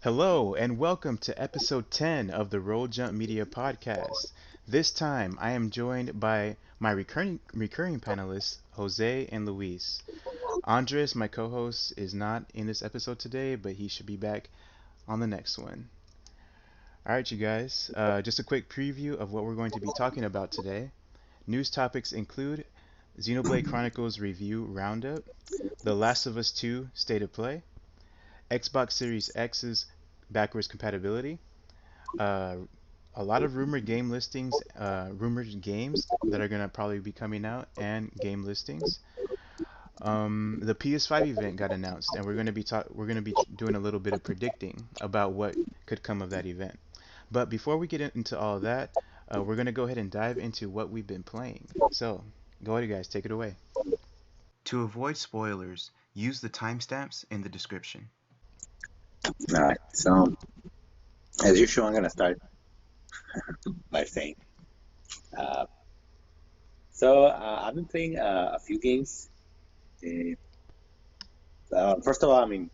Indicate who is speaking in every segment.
Speaker 1: Hello and welcome to episode 10 of the Roll Jump Media podcast. This time I am joined by my recurring panelists, Jose and Luis. Andres, my co-host, is not in this episode today, but he should be back on the next one. All right, you guys, just a quick preview of what we're going to be talking about today. News topics include Xenoblade Chronicles review roundup, The Last of Us 2 state of play, Xbox Series X's backwards compatibility, uh, a lot of rumored games that are gonna probably be coming out, and game listings. The PS5 event got announced, and we're gonna be doing a little bit of predicting about what could come of that event. But before we get into all of that, we're gonna go ahead and dive into what we've been playing. So, go ahead, guys, take it away. To avoid spoilers, use the timestamps in the description.
Speaker 2: All right. So, as usual, I'm gonna start by saying, uh, I've been playing a few games. Uh, First of all, I mean,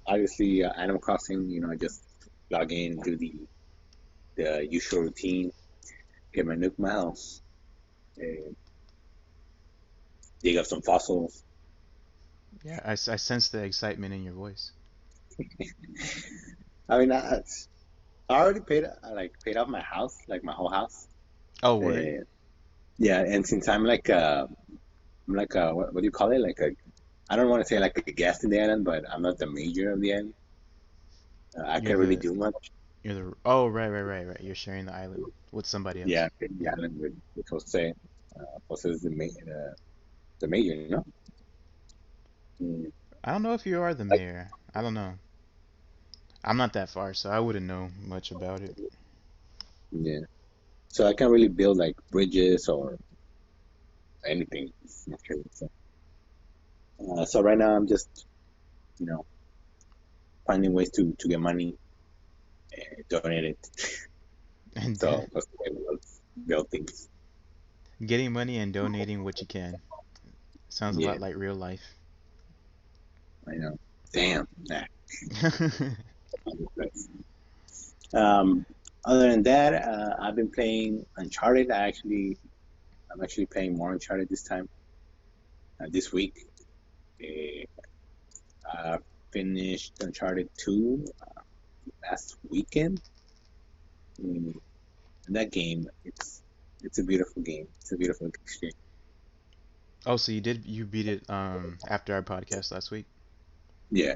Speaker 2: obviously, Animal Crossing. I just log in, do the usual routine, get my nuke my house, uh, dig up some fossils.
Speaker 1: Yeah, I sense the excitement in your voice.
Speaker 2: I mean, I already paid off my house, like my whole house.
Speaker 1: Oh, word.
Speaker 2: Uh, yeah, and since I'm like a what do you call it? Like a I don't want to say like a guest in the island, but I'm not the major of the island. I
Speaker 1: You're
Speaker 2: can't really
Speaker 1: the
Speaker 2: do much.
Speaker 1: You're the oh right. You're sharing the island with somebody else.
Speaker 2: Yeah, the island with Jose. Jose is the major, you know. Mm,
Speaker 1: I don't know if you are the
Speaker 2: like
Speaker 1: mayor. I don't know. I'm not that far, so I wouldn't know much about it.
Speaker 2: yeah, so I can't really build like bridges or anything. Okay, so right now I'm just you know finding ways to get money and donate it.
Speaker 1: And
Speaker 2: So Jose will build things.
Speaker 1: getting money and donating what you can. Sounds a
Speaker 2: Yeah,
Speaker 1: lot like real life.
Speaker 2: I know. Damn. Nah. Um, Other than that, I've been playing Uncharted. I'm actually playing more Uncharted this time. This week, uh, I finished Uncharted 2 last weekend. Mm, and that game, it's a beautiful game. It's a beautiful experience.
Speaker 1: Oh, so you beat it after our podcast last week?
Speaker 2: Yeah,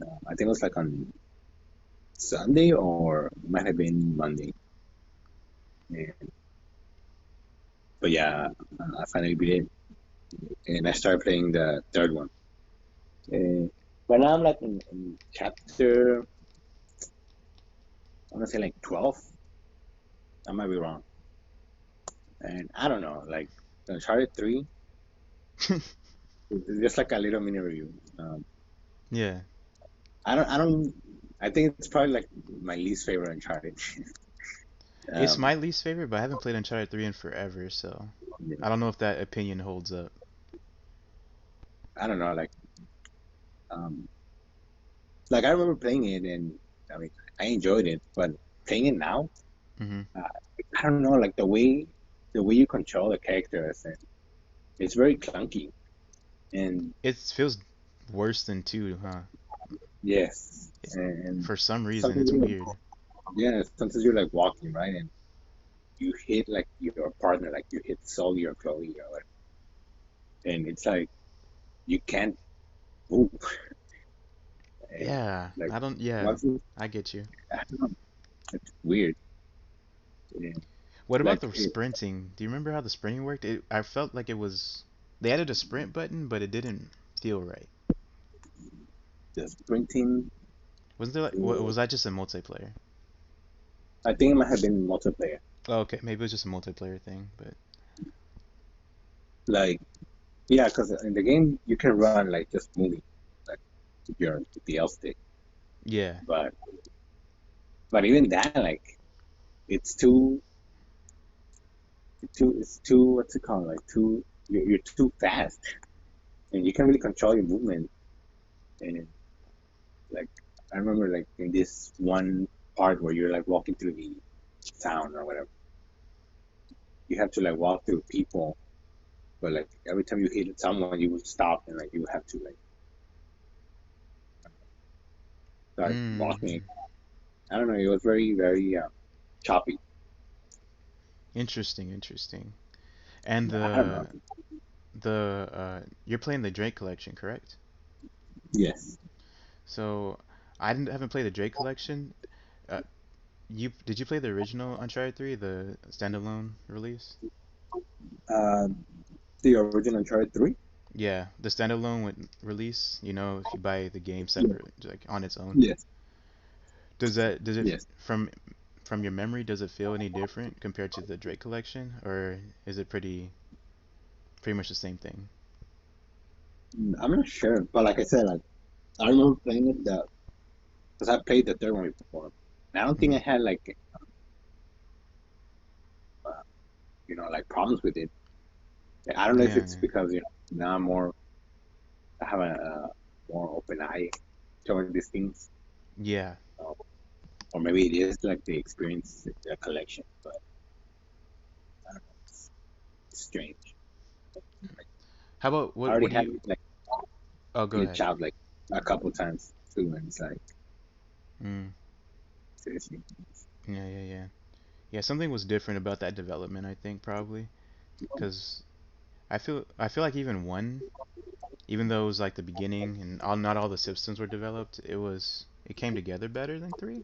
Speaker 2: I think it was like on Sunday or it might have been Monday. Yeah. But yeah, I finally beat it, and I started playing the third one. Uh, but now I'm like in chapter, I want to say like 12. I might be wrong. And I don't know, like the Uncharted 3, it's just like a little mini review.
Speaker 1: Yeah.
Speaker 2: I don't, I think it's probably like my least favorite Uncharted.
Speaker 1: It's
Speaker 2: um,
Speaker 1: my least favorite, but I haven't played Uncharted 3 in forever, so I don't know if that opinion holds up.
Speaker 2: I don't know, um, like I remember playing it and I mean, I enjoyed it, but playing it now,
Speaker 1: Hmm.
Speaker 2: uh, I don't know, like the way you control the characters, and it's very clunky. And
Speaker 1: It feels worse than 2, huh?
Speaker 2: yes,
Speaker 1: It,
Speaker 2: and
Speaker 1: for some reason,
Speaker 2: sometimes
Speaker 1: it's weird.
Speaker 2: yeah, sometimes you're like walking, right? And you hit like your partner, like you hit Sully or Chloe or whatever, and it's like you can't move. And
Speaker 1: Yeah,
Speaker 2: like
Speaker 1: I don't. Yeah,
Speaker 2: once you,
Speaker 1: I get you.
Speaker 2: I don't know, it's weird. And
Speaker 1: What about
Speaker 2: like
Speaker 1: the sprinting? Do you remember how the sprinting worked? I felt like it was they added a sprint button, but it didn't feel right.
Speaker 2: the sprinting,
Speaker 1: Wasn't there like was that just a multiplayer?
Speaker 2: I think it might have been multiplayer.
Speaker 1: Oh, okay, maybe it was just a multiplayer thing, but
Speaker 2: Like yeah, because in the game you can run like just moving, like with the L stick,
Speaker 1: yeah,
Speaker 2: but even that like it's too it's too what's it called like too you're too fast and you can't really control your movement and like I remember like in this one part where you're like walking through the town or whatever, you have to like walk through people, but like every time you hit someone, you would stop and like you would have to like start walking.
Speaker 1: Mm,
Speaker 2: I don't know. It was very very choppy.
Speaker 1: interesting, interesting. And
Speaker 2: I don't know.
Speaker 1: the you're playing the Drake collection, correct?
Speaker 2: Yes.
Speaker 1: So I didn't haven't played the Drake collection. Uh, you did you play the original Uncharted 3, the standalone release?
Speaker 2: Uh, the original Uncharted 3?
Speaker 1: Yeah, the standalone with release. You know, if you buy the game
Speaker 2: Yeah.
Speaker 1: separate, like on its own.
Speaker 2: Yes.
Speaker 1: Does it
Speaker 2: Yes.
Speaker 1: from your memory, does it feel any different compared to the Drake collection, or is it pretty much the same thing?
Speaker 2: I'm not sure, but like I said, like I remember playing it because I played the third one before. And I don't think
Speaker 1: Hmm.
Speaker 2: I had like uh, like problems with it. Like, I don't know if
Speaker 1: Yeah,
Speaker 2: it's
Speaker 1: yeah,
Speaker 2: because now I have a more open eye toward these things,
Speaker 1: yeah.
Speaker 2: uh, or maybe it is like the experience, the collection. But I don't know, it's strange. Like,
Speaker 1: How about
Speaker 2: I
Speaker 1: what
Speaker 2: already
Speaker 1: do
Speaker 2: had
Speaker 1: you?
Speaker 2: it like
Speaker 1: Oh, go
Speaker 2: glitch
Speaker 1: ahead.
Speaker 2: out like a couple times too, and it's like
Speaker 1: Mm,
Speaker 2: seriously.
Speaker 1: yeah, yeah, yeah. Yeah, something was different about that development, I think probably, because I feel like even one, even though it was like the beginning and not all the systems were developed, it came together better than three.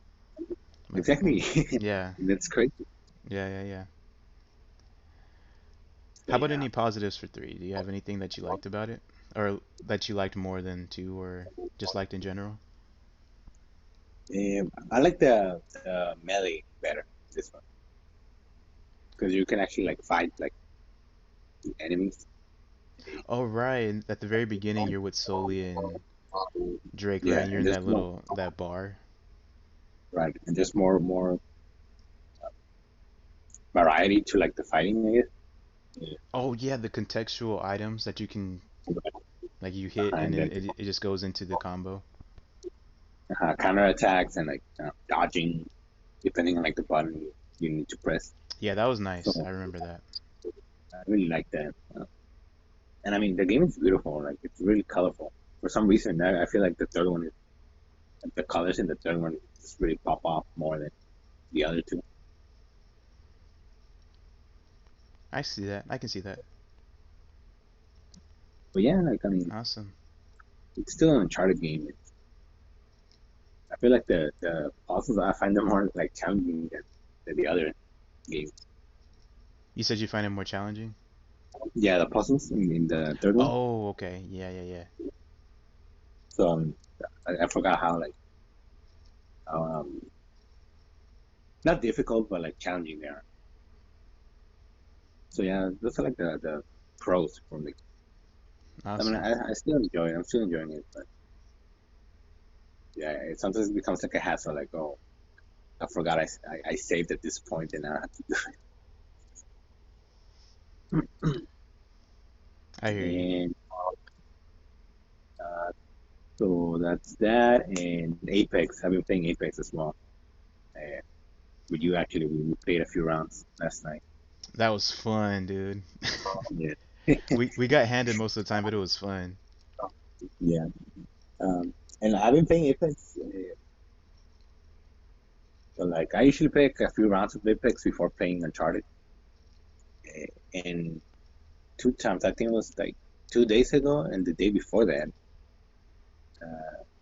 Speaker 1: Like,
Speaker 2: Exactly.
Speaker 1: yeah,
Speaker 2: That's crazy.
Speaker 1: yeah, yeah, yeah. How
Speaker 2: But
Speaker 1: about
Speaker 2: yeah,
Speaker 1: any positives for three? Do you have anything that you liked about it, or that you liked more than two, or just liked in general?
Speaker 2: I like the melee better this one because you can actually like fight like the enemies.
Speaker 1: Oh, right. At the very beginning, you're with Sully and Drake, right?
Speaker 2: Yeah,
Speaker 1: And you're
Speaker 2: and
Speaker 1: in
Speaker 2: there's
Speaker 1: that
Speaker 2: more
Speaker 1: that bar.
Speaker 2: right, and there's more variety to like the fighting, I guess. Yeah.
Speaker 1: Oh, yeah, the contextual items that you can like you hit and
Speaker 2: And
Speaker 1: then
Speaker 2: then
Speaker 1: it just goes into the combo.
Speaker 2: counter attacks and like dodging depending on like the button you need to press.
Speaker 1: Yeah, that was
Speaker 2: So
Speaker 1: nice. I remember that.
Speaker 2: I really like that. And I mean, the game is beautiful. Like it's really colorful. For some reason, I feel like the third one is like, the colors in the third one just really pop off more than the other two.
Speaker 1: I see that. I can see that.
Speaker 2: But yeah, like I mean,
Speaker 1: Awesome.
Speaker 2: it's still an Uncharted game. I feel like the puzzles I find them more like challenging than the other games.
Speaker 1: You said you find it more challenging?
Speaker 2: Yeah, the puzzles in the third one.
Speaker 1: Oh, okay. Yeah, yeah, yeah.
Speaker 2: So I forgot how like um not difficult but like challenging they are. So yeah, those are like the pros for me. I mean,
Speaker 1: Awesome.
Speaker 2: I still enjoy it. I'm still enjoying it, but yeah, it sometimes becomes like a hassle. Like, oh, I forgot I saved at this point, and I have to do it.
Speaker 1: I hear you.
Speaker 2: And uh, so that's that. And Apex. I've been playing Apex as well. Uh, with you actually, we played a few rounds last night.
Speaker 1: That was fun, dude.
Speaker 2: Yeah,
Speaker 1: We got handed most of the time, but it was fun.
Speaker 2: yeah. Um, and I've been playing Apex. So like I usually play like, a few rounds of Apex before playing Uncharted. And two times, I think it was like 2 days ago and the day before that,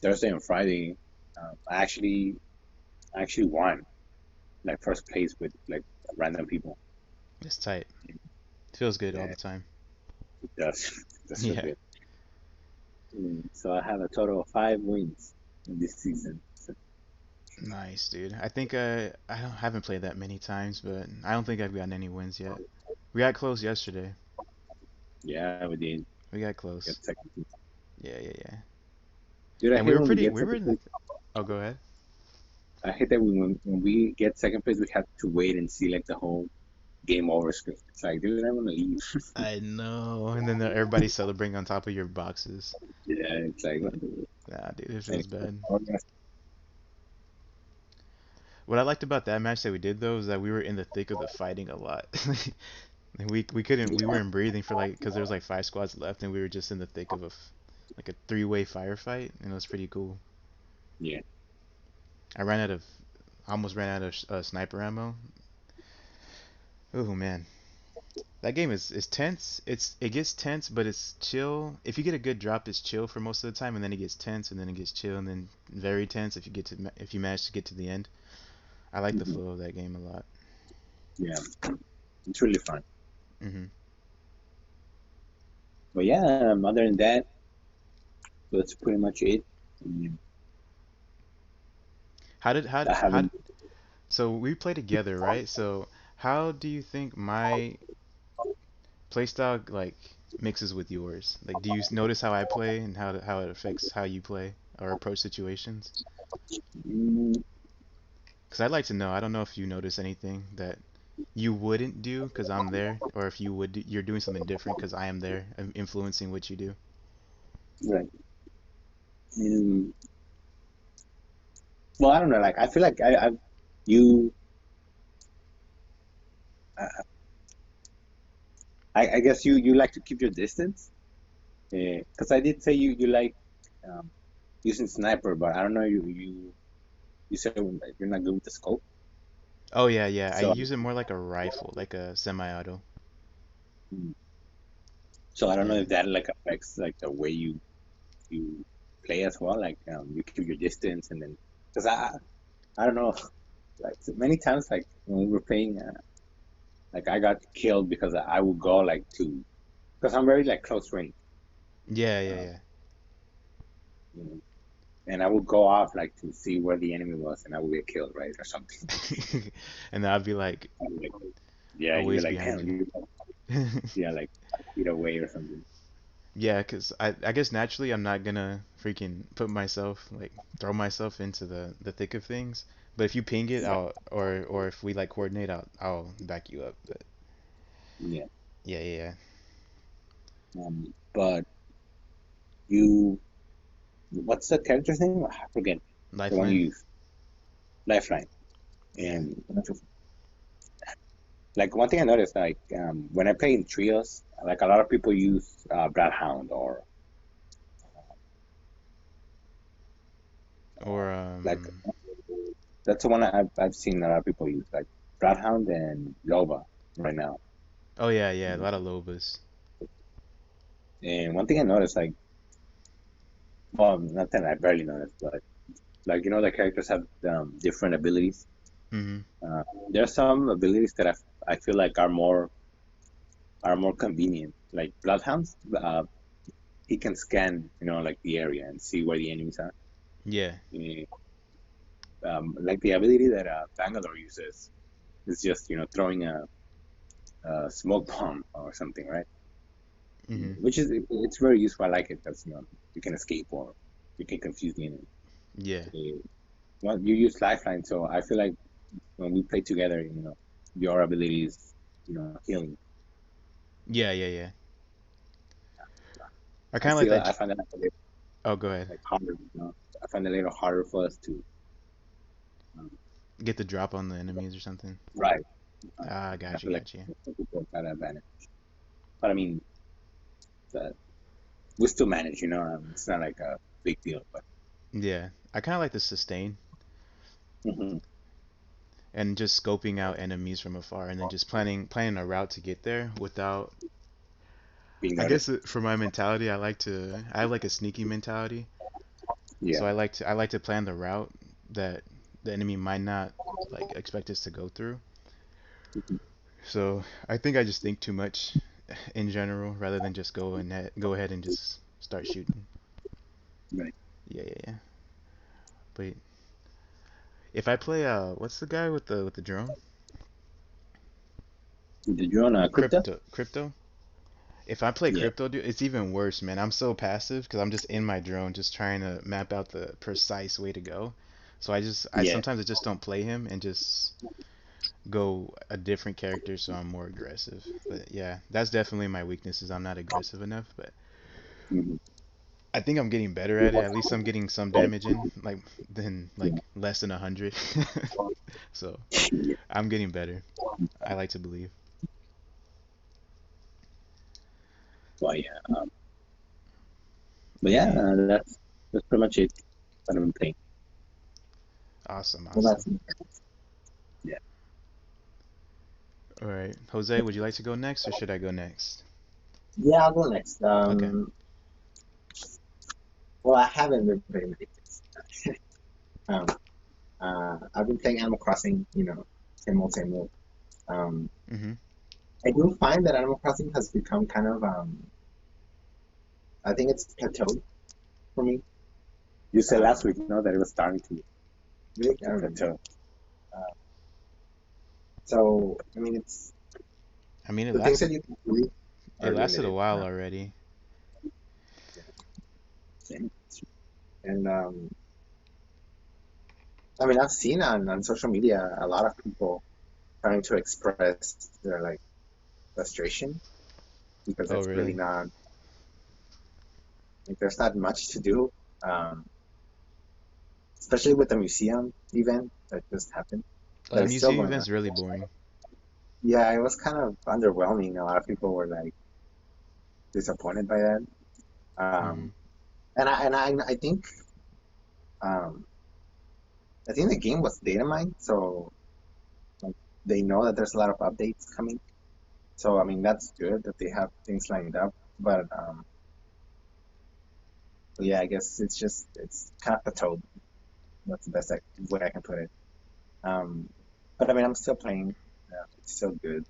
Speaker 2: Thursday and Friday, I actually won like first place with like random people.
Speaker 1: It's tight. Feels good all
Speaker 2: Yeah,
Speaker 1: the time.
Speaker 2: it does. That's so
Speaker 1: Yeah.
Speaker 2: good. So I have a total of 5 wins in this season. So,
Speaker 1: Nice, dude. I think haven't played that many times, but I don't think I've gotten any wins yet. We got close yesterday.
Speaker 2: yeah, we did
Speaker 1: We got
Speaker 2: get
Speaker 1: close.
Speaker 2: second place.
Speaker 1: Yeah, yeah, yeah.
Speaker 2: Dude, I
Speaker 1: And we
Speaker 2: hate
Speaker 1: were
Speaker 2: when we
Speaker 1: pretty.
Speaker 2: get
Speaker 1: We were
Speaker 2: second
Speaker 1: in the.
Speaker 2: place.
Speaker 1: Oh, go ahead.
Speaker 2: I hate that when we get second place, we have to wait and see like the whole game over screen. It's like, dude, I want to leave.
Speaker 1: I know. And then everybody's celebrating on top of your boxes.
Speaker 2: Yeah, it's like,
Speaker 1: Nah, dude, it
Speaker 2: anyway,
Speaker 1: feels bad. What I liked about that match that we did though is that we were in the thick of the fighting a lot. And we
Speaker 2: Yeah,
Speaker 1: weren't breathing for like because there was like 5 squads left and we were just in the thick of like a three-way firefight and it was pretty cool.
Speaker 2: yeah.
Speaker 1: I ran out of almost ran out of sniper ammo. Oh man, that game is tense. It gets tense, but it's chill. If you get a good drop, it's chill for most of the time, and then it gets tense, and then it gets chill, and then very tense if you manage to get to the end. I like the
Speaker 2: Hmm.
Speaker 1: flow of that game a lot.
Speaker 2: Yeah, it's really fun.
Speaker 1: Hmm.
Speaker 2: But yeah, other than that, that's pretty much it. Mm,
Speaker 1: How did how
Speaker 2: I
Speaker 1: how
Speaker 2: haven't.
Speaker 1: so we play together, right? So how do you think my playstyle like mixes with yours? Like, do you notice how I play and how it affects how you play or approach situations?
Speaker 2: Mm,
Speaker 1: Because I'd like to know. I don't know if you notice anything that you wouldn't do because I'm there, or if you're doing something different because I am there, influencing what you do.
Speaker 2: right. Mm, well, I don't know. Like, I feel like you, I, I guess you like to keep your distance. Because I did say you like um, using sniper, but I don't know. You said you're not good with the scope.
Speaker 1: Oh yeah, yeah. I
Speaker 2: So,
Speaker 1: use it more like a rifle, like a semi-auto.
Speaker 2: mm, so I don't know
Speaker 1: Yeah.
Speaker 2: if that like affects like the way you play as well. Like, you keep your distance, and then because I don't know. Like, so many times, like when we were playing, like I got killed because I would go like to because I'm very like close range,
Speaker 1: Yeah, yeah,
Speaker 2: um,
Speaker 1: yeah.
Speaker 2: you know, and I would go off like to see where the enemy was, and I would get killed, right, or something.
Speaker 1: And then I'd be like
Speaker 2: I'm like, yeah, you're
Speaker 1: always
Speaker 2: like,
Speaker 1: behind
Speaker 2: damn,
Speaker 1: you.
Speaker 2: you, yeah, like 5 feet away or something.
Speaker 1: Yeah, 'cause I guess naturally I'm not gonna freaking put myself like throw myself into the thick of things. But if you ping it,
Speaker 2: Right.
Speaker 1: or if we like coordinate, I'll back you up. But
Speaker 2: Yeah.
Speaker 1: yeah, yeah,
Speaker 2: But you, what's the character's name? I forget
Speaker 1: yeah.
Speaker 2: the one
Speaker 1: Lifeline.
Speaker 2: you use, Lifeline.
Speaker 1: Yeah.
Speaker 2: And like one thing I noticed, like when I play in trios, like a lot of people use Bloodhound or
Speaker 1: Or
Speaker 2: like that's the one I've seen a lot of people use, like Bloodhound and Loba right now.
Speaker 1: oh yeah, yeah, a lot of Lobas.
Speaker 2: And one thing I noticed, like, well, not that I barely noticed, but like the characters have different abilities.
Speaker 1: Mhm.
Speaker 2: Uh, there are some abilities that I feel like are more convenient. Like Bloodhounds, he can scan, like the area and see where the enemies are.
Speaker 1: Yeah.
Speaker 2: Eh, like the ability that Bangalore uses is just throwing a smoke bomb or something, right?
Speaker 1: Mhm.
Speaker 2: Which is it's very useful. I like it because you can escape or you can confuse the enemy.
Speaker 1: Yeah.
Speaker 2: Eh, well, you use Lifeline, so I feel like when we play together, your ability is healing.
Speaker 1: Yeah, yeah, yeah. I
Speaker 2: I
Speaker 1: kind of like
Speaker 2: feel
Speaker 1: that.
Speaker 2: I find that a bit
Speaker 1: Oh, go ahead.
Speaker 2: like harder. I find it a little harder for us to um,
Speaker 1: Get the drop on the enemies or something.
Speaker 2: right.
Speaker 1: Ah,
Speaker 2: I
Speaker 1: got you,
Speaker 2: feel like
Speaker 1: got you.
Speaker 2: some people have that advantage, but I mean, we still manage. It's not like a big deal, but
Speaker 1: Yeah. I kind of like the sustain
Speaker 2: mhm,
Speaker 1: and just scoping out enemies from afar and then just planning a route to get there without
Speaker 2: being
Speaker 1: I guess
Speaker 2: noticed.
Speaker 1: for my mentality, I have like a sneaky mentality.
Speaker 2: Yeah.
Speaker 1: So I like to plan the route that the enemy might not like expect us to go through.
Speaker 2: Mhm.
Speaker 1: So I think I just think too much in general rather than just go ahead and just start shooting.
Speaker 2: Right.
Speaker 1: Yeah, yeah, yeah. But if I play what's the guy with the drone?
Speaker 2: Did you run a crypto?
Speaker 1: Crypto? If I play
Speaker 2: Yeah.
Speaker 1: crypto, dude, it's even worse, man. I'm so passive because I'm just in my drone, just trying to map out the precise way to go. So I
Speaker 2: Yeah.
Speaker 1: sometimes I just don't play him and just go a different character, so I'm more aggressive. But yeah, that's definitely my weakness is I'm not aggressive enough. But
Speaker 2: Mhm.
Speaker 1: I think I'm getting better at it. At least I'm getting some damage in, like then like less than 100. So I'm getting better. I like to believe.
Speaker 2: Well, yeah. But yeah,
Speaker 1: And
Speaker 2: that's pretty much it that I'm playing.
Speaker 1: awesome,
Speaker 2: Well,
Speaker 1: awesome.
Speaker 2: that's yeah.
Speaker 1: All right, Jose, would you like to go next or should I go next?
Speaker 2: Yeah, I'll go next.
Speaker 1: Okay.
Speaker 2: Well, I haven't been playing many things. Um, I've been playing Animal Crossing. Same old. Um,
Speaker 1: Mm-hmm.
Speaker 2: I do find that Animal Crossing has become kind of I think it's plateaued for me. You said last week, that it was starting to really plateau. Uh, so I mean, it's
Speaker 1: I mean,
Speaker 2: the things that you can do
Speaker 1: it
Speaker 2: are
Speaker 1: lasted a
Speaker 2: limited.
Speaker 1: while already.
Speaker 2: And I mean, I've seen on social media a lot of people trying to express their like frustration because
Speaker 1: Oh,
Speaker 2: it's really
Speaker 1: really?
Speaker 2: not like there's not much to do, um, especially with the museum event that just happened
Speaker 1: Oh,
Speaker 2: that
Speaker 1: the
Speaker 2: is still
Speaker 1: museum
Speaker 2: going on.
Speaker 1: event's really boring.
Speaker 2: Yeah, it was kind of underwhelming. A lot of people were like disappointed by that.
Speaker 1: Mm-hmm.
Speaker 2: Um, um, I think the game was data mined, so like they know that there's a lot of updates coming. So I mean that's good that they have things lined up. But yeah, I guess it's kind of plateaued. That's the best way I can put it. Um, but I mean I'm still playing. It's still good.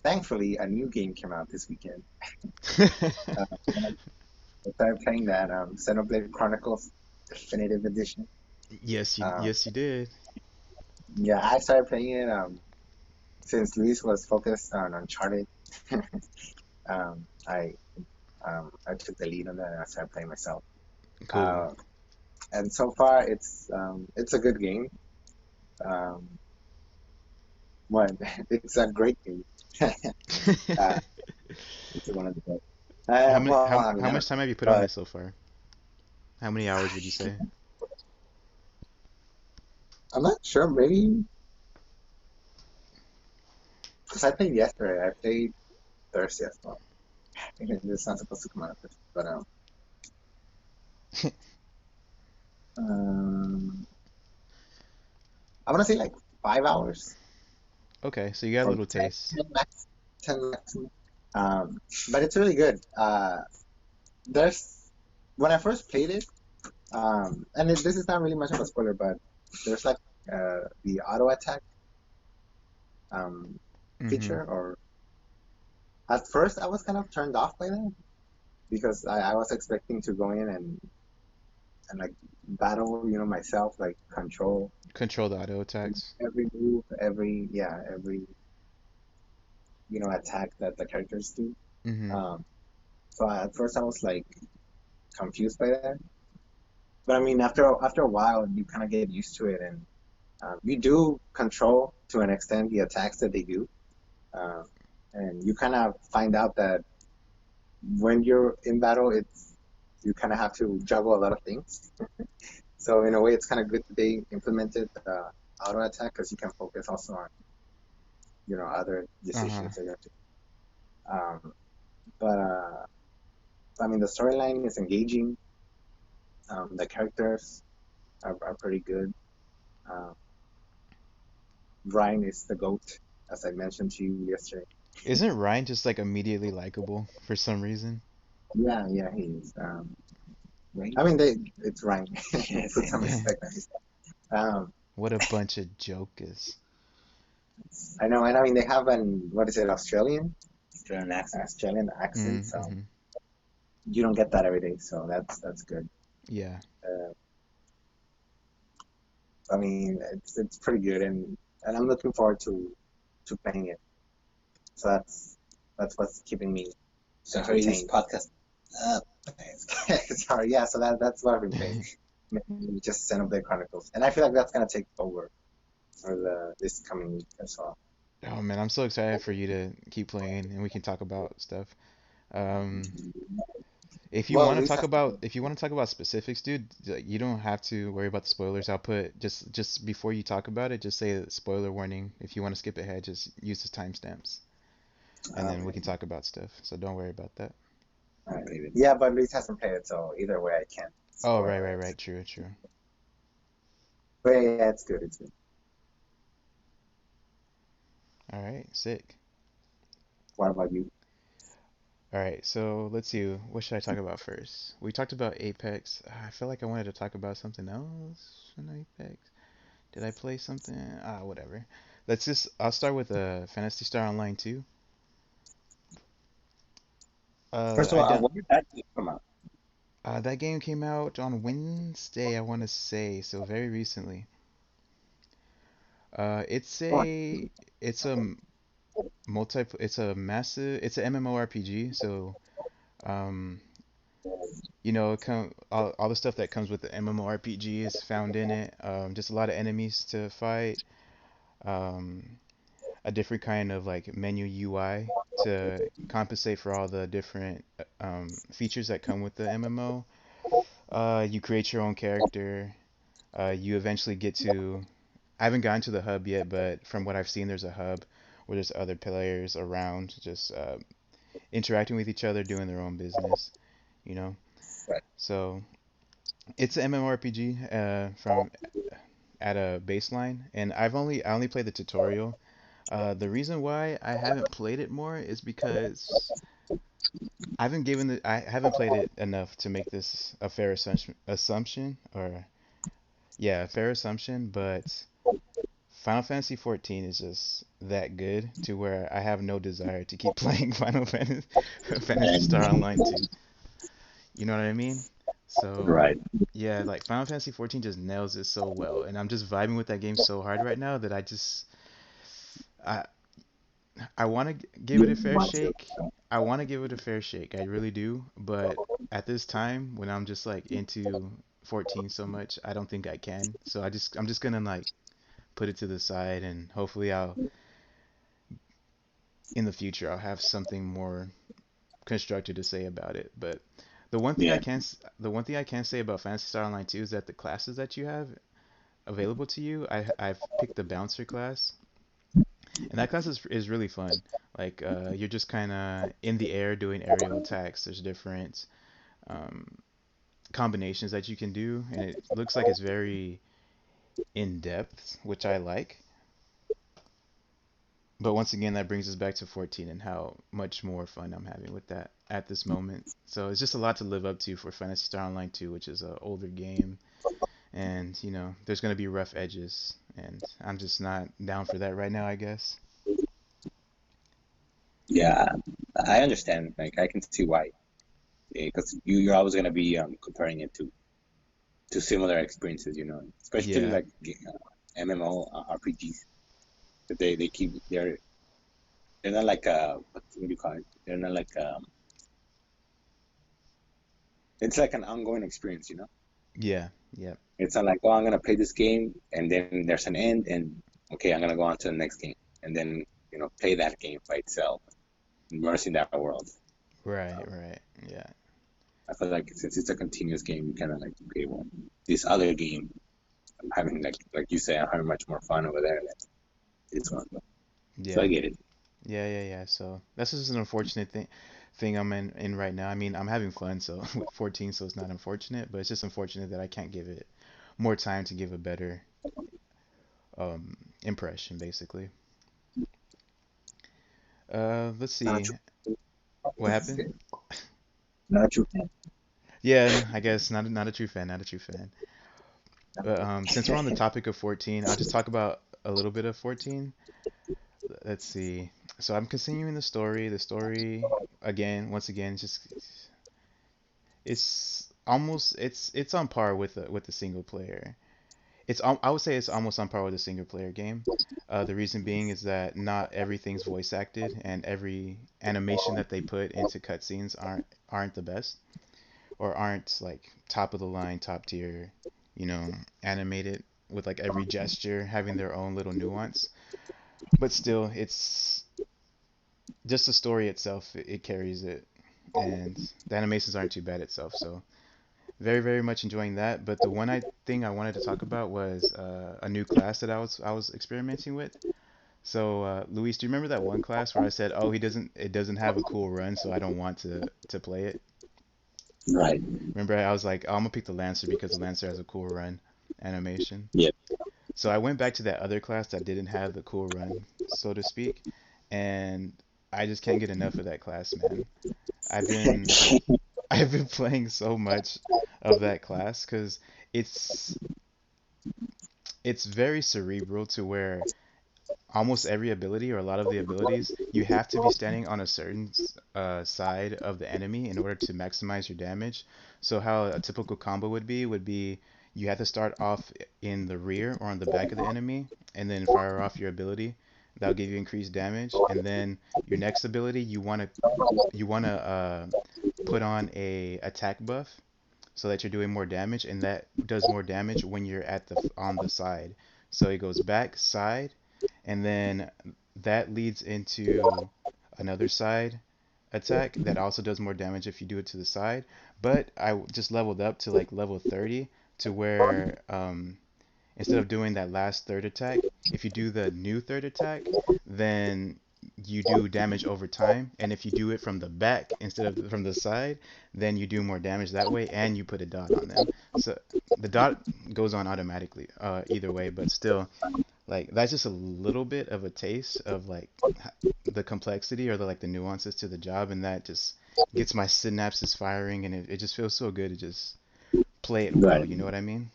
Speaker 2: Thankfully, a new game came out this weekend. Uh, I started playing that Xenoblade Chronicles Definitive Edition. Uh,
Speaker 1: Yes, you did.
Speaker 2: yeah, I started playing it since Luis was focused on Uncharted. I took the lead on that and I started playing myself.
Speaker 1: Cool.
Speaker 2: Uh, and so far, it's a good game. Um, one, it's a great game. uh, it's one of the best. Well, I mean,
Speaker 1: How
Speaker 2: I don't
Speaker 1: much time
Speaker 2: know,
Speaker 1: have you put on
Speaker 2: but
Speaker 1: it so far? How many hours would you say?
Speaker 2: I'm not sure. Maybe because I played yesterday. I played Thursday as well. It's not supposed to come out, but um, I want to say like 5 hours
Speaker 1: Okay, so you got a
Speaker 2: or
Speaker 1: little taste.
Speaker 2: 10 maximum. Um, but it's really good. There's when I first played it, this is not really much of a spoiler, but there's like the auto attack um,
Speaker 1: Mm-hmm.
Speaker 2: feature. Or at first, I was kind of turned off by that because I was expecting to go in and like battle, myself, like control
Speaker 1: Control the auto attacks.
Speaker 2: every move, every attack that the characters do.
Speaker 1: Mm-hmm.
Speaker 2: Um, so at first, I was like confused by that. But I mean, after a while, you kind of get used to it, and you do control to an extent the attacks that they do, uh, and you kind of find out that when you're in battle, it's you kind of have to juggle a lot of things. So in a way, it's kind of good that they implemented auto attack because you can focus also on other
Speaker 1: Uh-huh.
Speaker 2: decisions that you have to. But I mean, the storyline is engaging. The characters are pretty good. Um, Ryan is the goat, as I mentioned to you yesterday.
Speaker 1: Isn't Ryan just like immediately likable for some reason?
Speaker 2: Yeah, yeah, he is. I mean, it's Ryan. Put some
Speaker 1: Yeah.
Speaker 2: respect on his name.
Speaker 1: What a bunch of jokers.
Speaker 2: I know, and I mean, they have what is it, Australian accent, so
Speaker 1: Mm-hmm.
Speaker 2: you don't get that every day, so that's good.
Speaker 1: Yeah.
Speaker 2: Uh, I mean, it's pretty good, and I'm looking forward to playing it. So that's what's keeping me
Speaker 3: So for this
Speaker 2: entertained.
Speaker 3: podcast, uh,
Speaker 2: Sorry, yeah. So that's what I've been playing. Maybe just Xenoblade Chronicles, and I feel like that's gonna take over for the this coming week as well.
Speaker 1: Oh man, I'm so excited for you to keep playing and we can talk about stuff. Um,
Speaker 3: Well, Luis has to.
Speaker 1: If you want to talk about specifics, dude, like, you don't have to worry about the spoilers. I'll put just before you talk about it, just say spoiler warning. If you want to skip ahead, just use the timestamps, and then we
Speaker 3: Okay.
Speaker 1: can talk about stuff. So don't worry about that.
Speaker 3: All right. Yeah, but Luis hasn't played it, so either way, I can't
Speaker 1: Oh,
Speaker 3: spoil it.
Speaker 1: right. True, true.
Speaker 3: But yeah, it's good. It's good.
Speaker 1: All right, sick.
Speaker 3: What about you?
Speaker 1: All right, so let's see. What should I talk about first? We talked about Apex. I feel like I wanted to talk about something else in Apex. Did I play something? Whatever. I'll start with Fantasy Star Online 2.
Speaker 3: First of
Speaker 1: I
Speaker 3: all,
Speaker 1: done.
Speaker 3: when did that game come out?
Speaker 1: That game came out on Wednesday, I want to say, so very recently. It's
Speaker 3: Oh,
Speaker 1: it's a it's a massive, it's a MMORPG. So um, all the stuff that comes with the MMORPG is found in it. Just a lot of enemies to fight. Um, a different kind of like menu UI to compensate for all the different features that come with the MMO. You create your own character. You eventually get to. I haven't gotten to the hub yet, but from what I've seen, there's a hub where there's other players around, just interacting with each other, doing their own business. You know.
Speaker 3: right.
Speaker 1: So it's an MMORPG from at a baseline, and I only played the tutorial. The reason why I haven't played it more is because I haven't played it enough to make this a fair assumption, or yeah, a fair assumption. But Final Fantasy XIV is just that good to where I have no desire to keep playing Fantasy Star
Speaker 3: And,
Speaker 1: Online 2. You know what I mean? So
Speaker 3: right.
Speaker 1: yeah, like Final Fantasy XIV just nails it so well, and I'm just vibing with that game so hard right now that I I want to give it a
Speaker 3: You
Speaker 1: fair
Speaker 3: want to.
Speaker 1: shake. I want to give it a fair shake. I really do. But at this time, when I'm just like into 14 so much, I don't think I can. So I'm just gonna like put it to the side, and hopefully I'll in the future I'll have something more constructive to say about it. But
Speaker 3: Yeah.
Speaker 1: the one thing I can say about Phantasy Star Online 2 is that the classes that you have available to you, I've picked the bouncer class, and that class is really fun. Like you're just kind of in the air doing aerial attacks. There's different um, combinations that you can do, and it looks like it's very in depth, which I like. But once again, that brings us back to 14 and how much more fun I'm having with that at this moment. So it's just a lot to live up to for Phantasy Star Online 2, which is an older game, and there's gonna be rough edges, and I'm just not down for that right now, I guess.
Speaker 3: Yeah, I understand. Like, I can see why. Because you're always going to be comparing it to similar experiences, especially
Speaker 1: Yeah,
Speaker 3: like MMO RPGs. That they keep they're not like what do you call it? They're not like it's like an ongoing experience.
Speaker 1: yeah, yeah,
Speaker 3: It's not like, oh, I'm gonna play this game and then there's an end and okay, I'm gonna go on to the next game and then play that game by itself, immerse in that world.
Speaker 1: right, yeah.
Speaker 3: I feel like since it's a continuous game, you kind of like, okay, well, this other game, I'm having like you say, I'm having much more fun over there than this one. So I
Speaker 1: Yeah.
Speaker 3: get it.
Speaker 1: Yeah. So that's just an unfortunate thing I'm in right now. I mean, I'm having fun, so with 14, so it's not unfortunate, but it's just unfortunate that I can't give it more time to give a better impression, basically. Let's
Speaker 3: Not a
Speaker 1: see.
Speaker 3: true,
Speaker 1: What happened?
Speaker 3: not a true fan.
Speaker 1: Yeah, I guess not a true fan, not a true fan. But since we're on the topic of 14, I'll just talk about a little bit of 14. Let's see. So I'm continuing the story. The story again, once again, just it's on par with the single player. I would say it's almost on par with a single player game. The reason being is that not everything's voice acted, and every animation that they put into cutscenes aren't the best, or aren't like top of the line, top tier, you know, animated with like every gesture having their own little nuance. But still, it's just the story itself. It carries it. and the animations aren't too bad itself. So very, very much enjoying that. But the one thing I wanted to talk about was a new class that I was experimenting with. So, Luis, do you remember that one class where I said, "Oh, it doesn't have a cool run, so I don't want to play it."
Speaker 2: Right.
Speaker 1: Remember, I was like, oh, I'm gonna pick the Lancer because the Lancer has a cool run animation.
Speaker 2: Yep.
Speaker 1: So I went back to that other class that didn't have the cool run, so to speak, and I just can't get enough of that class, man. I've been I've been playing so much of that class because it's it's very cerebral to where almost every ability or a lot of the abilities, you have to be standing on a certain side of the enemy in order to maximize your damage. So how a typical combo would be you have to start off in the rear or on the back of the enemy and then fire off your ability. That'll give you increased damage. And then your next ability, you wanna put on a attack buff so that you're doing more damage, and that does more damage when you're at the on the side. So it goes back, side, and then that leads into another side attack that also does more damage if you do it to the side. But I just leveled up to like level 30 to where instead of doing that last third attack, if you do the new third attack, then you do damage over time. And if you do it from the back instead of from the side, then you do more damage that way and you put a dot on them. So the dot goes on automatically, either way, but still, like that's just a little bit of a taste of like the complexity or the nuances to the job, and that just gets my synapses firing, and it just feels so good to just play it well.
Speaker 2: Right.
Speaker 1: You know what I mean?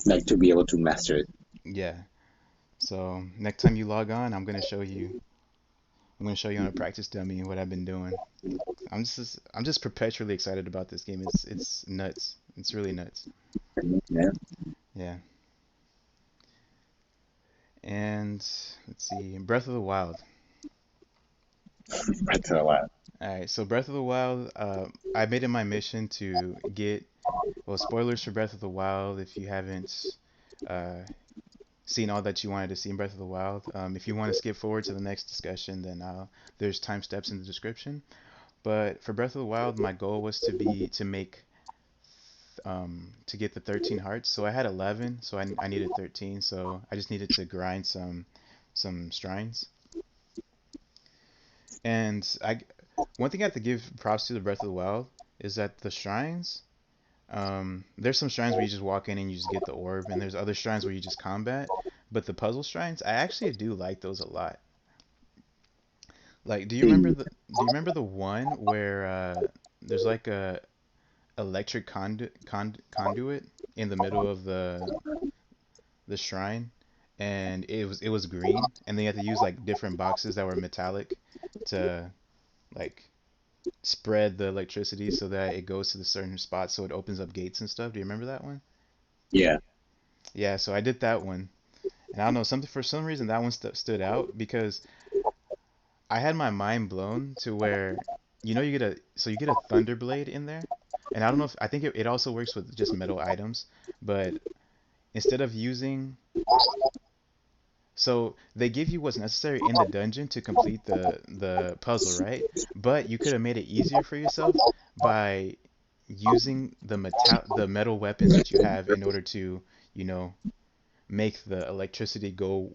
Speaker 2: Like to be able to master it.
Speaker 1: Yeah. So next time you log on, I'm gonna show you on a practice dummy what I've been doing. I'm just perpetually excited about this game. It's nuts. It's really nuts.
Speaker 2: Yeah.
Speaker 1: Yeah. And let's see, Breath of the Wild.
Speaker 2: That's a lot.
Speaker 1: All right, so Breath of the Wild, I made it my mission to get, well, spoilers for Breath of the Wild if you haven't uh, seen all that you wanted to see in Breath of the Wild. If you want to skip forward to the next discussion, then there's time steps in the description. But for Breath of the Wild, my goal was to get the 13 hearts. So I had 11, so I needed 13. So I just needed to grind some shrines. And one thing I have to give props to the Breath of the Wild is that the shrines, there's some shrines where you just walk in and you just get the orb, and there's other shrines where you just combat. But the puzzle shrines, I actually do like those a lot. Like,
Speaker 2: Mm.
Speaker 1: do you remember the one where there's like a electric conduit in the middle of the shrine, and it was green, and they had to use like different boxes that were metallic to like spread the electricity so that it goes to the certain spot so it opens up gates and stuff. Do you remember that one?
Speaker 2: Yeah.
Speaker 1: Yeah, so I did that one. And I don't know, something for some reason that one stood out because I had my mind blown to where you get a thunder blade in there. And I don't know if I think it also works with just metal items, but instead of using so they give you what's necessary in the dungeon to complete the puzzle, right? But you could have made it easier for yourself by using the metal weapons that you have in order to, you know, make the electricity go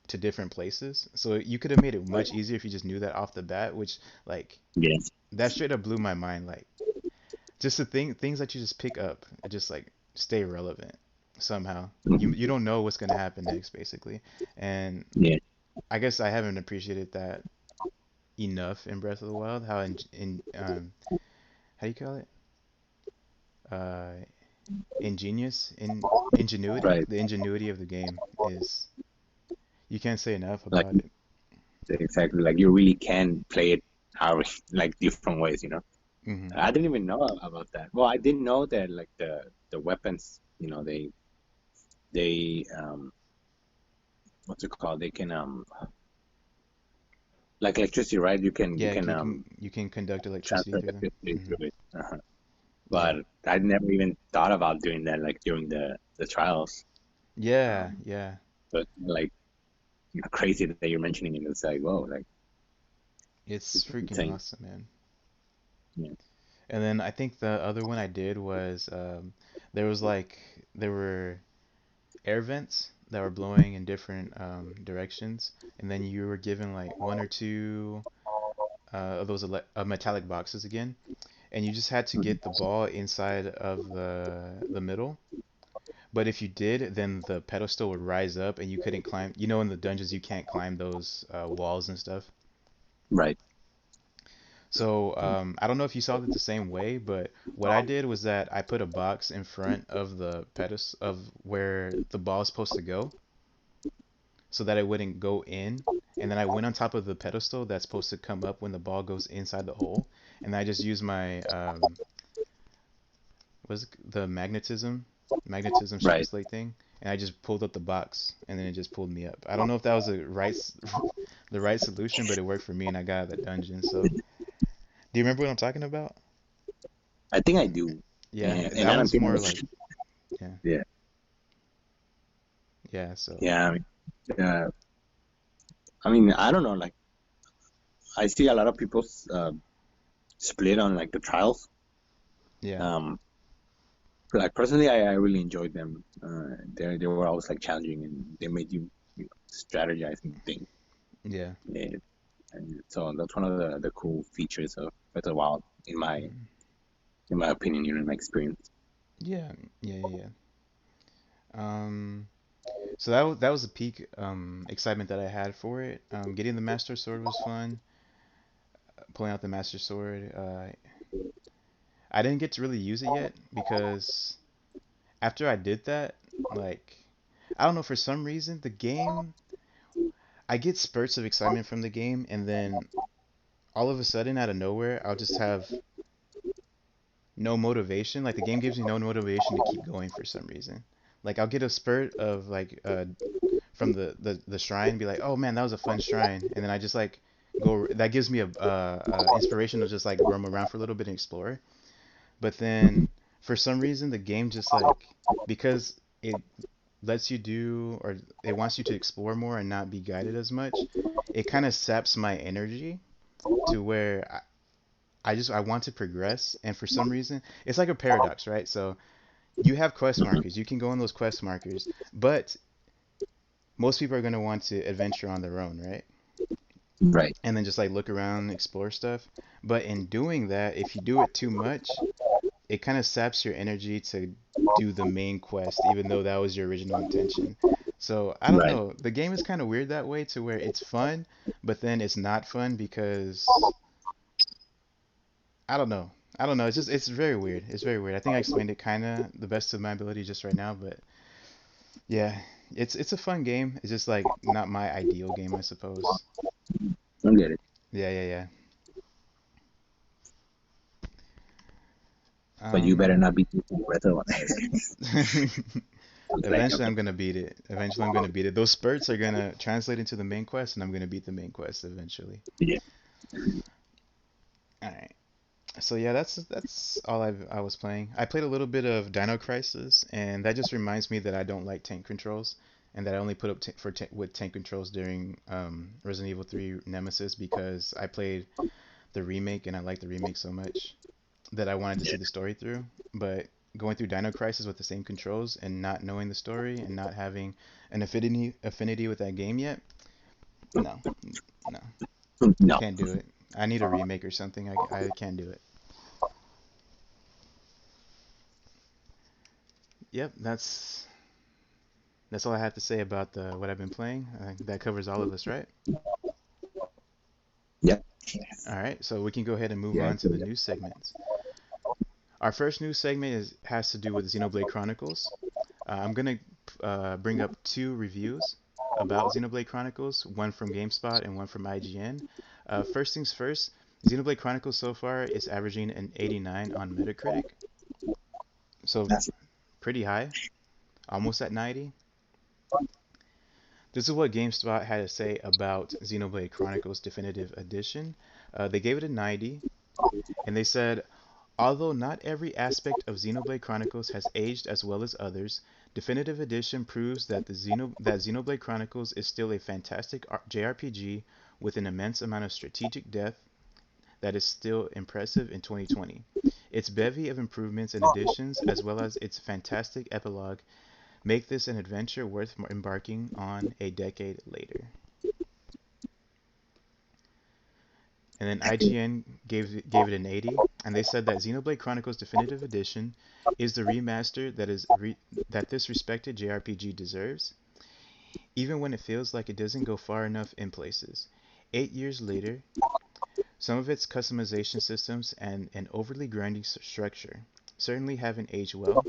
Speaker 1: to different places. So you could have made it much easier if you just knew that off the bat, which like
Speaker 2: Yeah.
Speaker 1: that straight up blew my mind. Like just the things that you just pick up, it just like stay relevant somehow. You don't know what's gonna happen next, basically. And
Speaker 2: Yeah.
Speaker 1: I guess I haven't appreciated that enough in Breath of the Wild. How how do you call it? Uh, ingenuity.
Speaker 2: Right.
Speaker 1: The ingenuity of the game is you can't say enough
Speaker 2: Like
Speaker 1: about it.
Speaker 2: exactly. Like you really can play it how like different ways.
Speaker 1: Hmm.
Speaker 2: I didn't even know about that. Well, I didn't know that like the weapons. They what's it called? They can like electricity, right? You
Speaker 1: Yeah,
Speaker 2: can
Speaker 1: you can conduct electricity
Speaker 2: transfer
Speaker 1: through them.
Speaker 2: electricity
Speaker 1: Hmm.
Speaker 2: through it.
Speaker 1: Yeah.
Speaker 2: But I never even thought about doing that like during the trials.
Speaker 1: Yeah,
Speaker 2: Um,
Speaker 1: yeah.
Speaker 2: but like crazy that you're mentioning it. It's like whoa, like
Speaker 1: It's freaking
Speaker 2: insane.
Speaker 1: awesome, man.
Speaker 3: Yeah.
Speaker 1: And then I think the other one I did was there was like there were air vents that were blowing in different directions, and then you were given like one or two of those metallic boxes again, and you just had to
Speaker 3: Mhm.
Speaker 1: get the ball inside of the middle. But if you did, then the pedestal would rise up, and you couldn't climb. You know, in the dungeons, you can't climb those walls and stuff.
Speaker 3: Right.
Speaker 1: So I don't know if you saw it the same way, but what I did was that I put a box in front of the pedestal of where the ball is supposed to go, so that it wouldn't go in. And then I went on top of the pedestal that's supposed to come up when the ball goes inside the hole, and I just used my was the magnetism
Speaker 3: Right.
Speaker 1: slate thing, and I just pulled up the box, and then it just pulled me up. I don't know if that was the right solution, but it worked for me, and I got out of the dungeon. So, do you remember what I'm talking about?
Speaker 3: I think I do.
Speaker 1: Yeah,
Speaker 3: And
Speaker 1: that
Speaker 3: I don't
Speaker 1: one's
Speaker 3: think.
Speaker 1: more like yeah,
Speaker 3: Yeah.
Speaker 1: yeah. So
Speaker 3: Yeah. Uh, I mean, I don't know. Like, I see a lot of people split on like the trials.
Speaker 1: yeah,
Speaker 3: Um, like personally, I really enjoyed them. They were always like challenging, and they made you strategize and think.
Speaker 1: yeah,
Speaker 3: Yeah. And so that's one of the cool features of Breath of the Wild,
Speaker 1: mm,
Speaker 3: in my opinion, in my experience.
Speaker 1: yeah, yeah, yeah, yeah. So that was a peak excitement that I had for it. Getting the Master Sword was fun. Pulling out the Master Sword. I didn't get to really use it yet because after I did that, like, I don't know, for some reason, the game, I get spurts of excitement from the game, and then all of a sudden, out of nowhere, I'll just have no motivation. Like, the game gives me no motivation to keep going for some reason. Like, I'll get a spurt of, like, from the shrine, be like, oh man, that was a fun shrine. And then I just, like, that gives me a inspiration to just, like, roam around for a little bit and explore. But then for some reason the game just like because it lets you do or it wants you to explore more and not be guided as much, it kind of saps my energy to where I want to progress, and for some reason it's like a paradox, right? So you have quest
Speaker 3: Mhm.
Speaker 1: markers, you can go on those quest markers, but most people are going to want to adventure on their own, right?
Speaker 3: Right.
Speaker 1: And then just like look around, explore stuff. But in doing that, if you do it too much, it kind of saps your energy to do the main quest, even though that was your original intention. So I don't
Speaker 3: Right.
Speaker 1: know. The game is kind of weird that way, to where it's fun, but then it's not fun because I don't know. I don't know. It's very weird. It's very weird. I think I explained it kind of the best of my ability just right now, but yeah, it's a fun game. It's just like not my ideal game, I suppose.
Speaker 3: I get it.
Speaker 1: Yeah, yeah, yeah.
Speaker 3: But you better not be thinking Breath of the Wild. I'm playing. I'm
Speaker 1: Eventually, I'm gonna beat it. Eventually, I'm gonna beat it. Those spurts are gonna translate into the main quest, and I'm gonna beat the main quest eventually.
Speaker 3: playing.
Speaker 1: All right. So yeah, that's all I was playing. I played a little bit of Dino Crisis, and that just reminds me that I don't like tank controls, and that I only put up with tank controls during Resident Evil 3 Nemesis, because I played the remake and I liked the remake so much that I wanted to
Speaker 3: Yeah.
Speaker 1: see the story through. But going through Dino Crisis with the same controls and not knowing the story and not having an affinity with that game yet, no, no,
Speaker 3: No.
Speaker 1: can't do it. I need a remake or something. I can't do it. Yep, that's all I have to say about the what I've been playing. I think that covers all of us, right?
Speaker 3: Yep.
Speaker 1: All right, so we can go ahead and move
Speaker 3: Yeah.
Speaker 1: on to the news segments. Our first news segment has to do with Xenoblade Chronicles. I'm gonna bring up two reviews about Xenoblade Chronicles, one from GameSpot and one from IGN. First things first, Xenoblade Chronicles so far is averaging an 89 on Metacritic, so
Speaker 3: That's
Speaker 1: pretty high, almost at 90. This is what GameSpot had to say about Xenoblade Chronicles Definitive Edition. They gave it a 90, and they said, although not every aspect of Xenoblade Chronicles has aged as well as others, Definitive Edition proves that Xenoblade Chronicles is still a fantastic JRPG with an immense amount of strategic depth that is still impressive in 2020. Its bevy of improvements and additions, as well as its fantastic epilogue, make this an adventure worth embarking on a decade later. And then IGN gave it an 80, and they said that Xenoblade Chronicles Definitive Edition is the remaster that this respected JRPG deserves, even when it feels like it doesn't go far enough in places. 8 years later, some of its customization systems and an overly grinding structure certainly haven't aged well,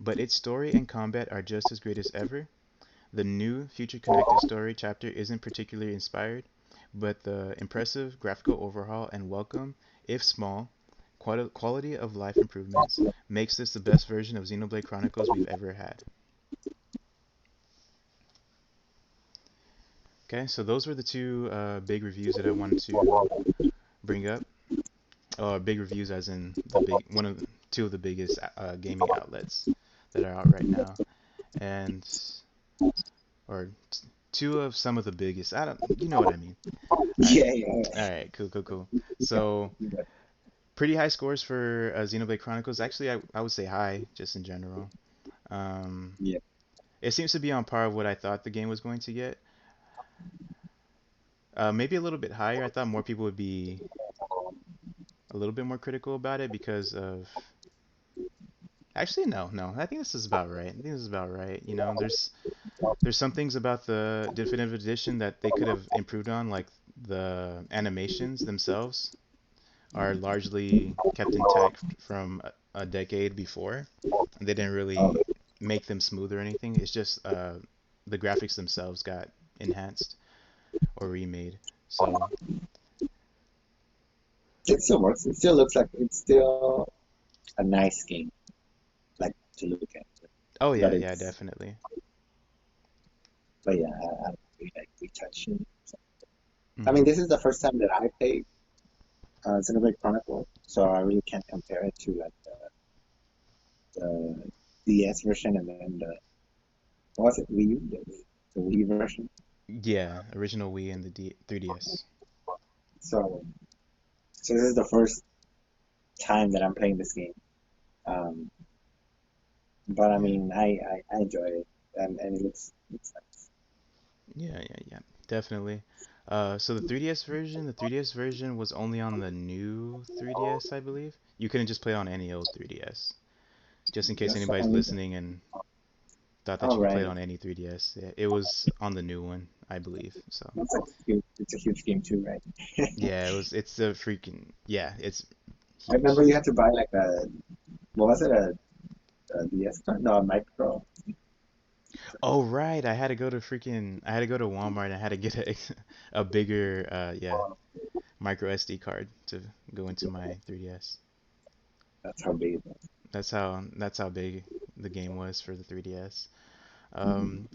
Speaker 1: but its story and combat are just as great as ever. The new future connected story chapter isn't particularly inspired, but the impressive graphical overhaul and welcome, if small, quality of life improvements makes this the best version of Xenoblade Chronicles we've ever had. Okay, so those were the two big reviews that I wanted to bring up. Big reviews, as in the big one of two of the biggest gaming outlets that are out right now, and or two of some of the biggest. I don't, you know what I mean. All right,
Speaker 2: Yeah, yeah,
Speaker 1: all right, cool, cool, cool. So
Speaker 2: yeah.
Speaker 1: pretty high scores for Xenoblade Chronicles. Actually, I would say high just in general. Um,
Speaker 2: Yeah.
Speaker 1: it seems to be on par with what I thought the game was going to get. Maybe a little bit higher. I thought more people would be a little bit more critical about it because of. Actually, no, no. I think this is about right. I think this is about right. You know, there's some things about the definitive edition that they could have improved on, like the animations themselves are largely kept intact from a decade before. They didn't
Speaker 2: Oh,
Speaker 1: really make them smooth or anything. It's just the graphics themselves got enhanced or remade. So,
Speaker 2: it still works. It still looks like it's still a nice game, like to look at.
Speaker 1: oh
Speaker 2: But
Speaker 1: yeah, yeah,
Speaker 2: it's,
Speaker 1: definitely.
Speaker 2: but yeah, I don't really like retouching. I mean,
Speaker 1: Hmm.
Speaker 2: this is the first time that I played Xenoblade Chronicle, so I really can't compare it to like the DS version and then the what was it, Wii U, the Wii version.
Speaker 1: Yeah, original Wii and the 3DS.
Speaker 2: So, so this is the first time that I'm playing this game. Um, but I
Speaker 1: Yeah,
Speaker 2: mean, I enjoy it, and it looks nice.
Speaker 1: yeah, yeah, yeah, definitely. So the 3DS version was only on the new 3DS, I believe. You couldn't just play it on any old 3DS. Just in case
Speaker 2: Just
Speaker 1: anybody's
Speaker 2: only,
Speaker 1: listening and thought that
Speaker 2: all
Speaker 1: you could play it
Speaker 2: right.
Speaker 1: on any 3DS. Yeah, it was on the new one, I believe. So
Speaker 2: It's a huge game too, right?
Speaker 1: yeah, it's a freaking yeah, it's
Speaker 2: I
Speaker 1: huge.
Speaker 2: remember you had to buy like what was it, a DS card? No, a micro.
Speaker 1: Oh right, I had to go to Walmart and I had to get a bigger yeah, micro SD card to go into my 3DS.
Speaker 2: That's how big it was.
Speaker 1: That's how big the game was for the 3DS.
Speaker 2: Mhm.
Speaker 1: Um,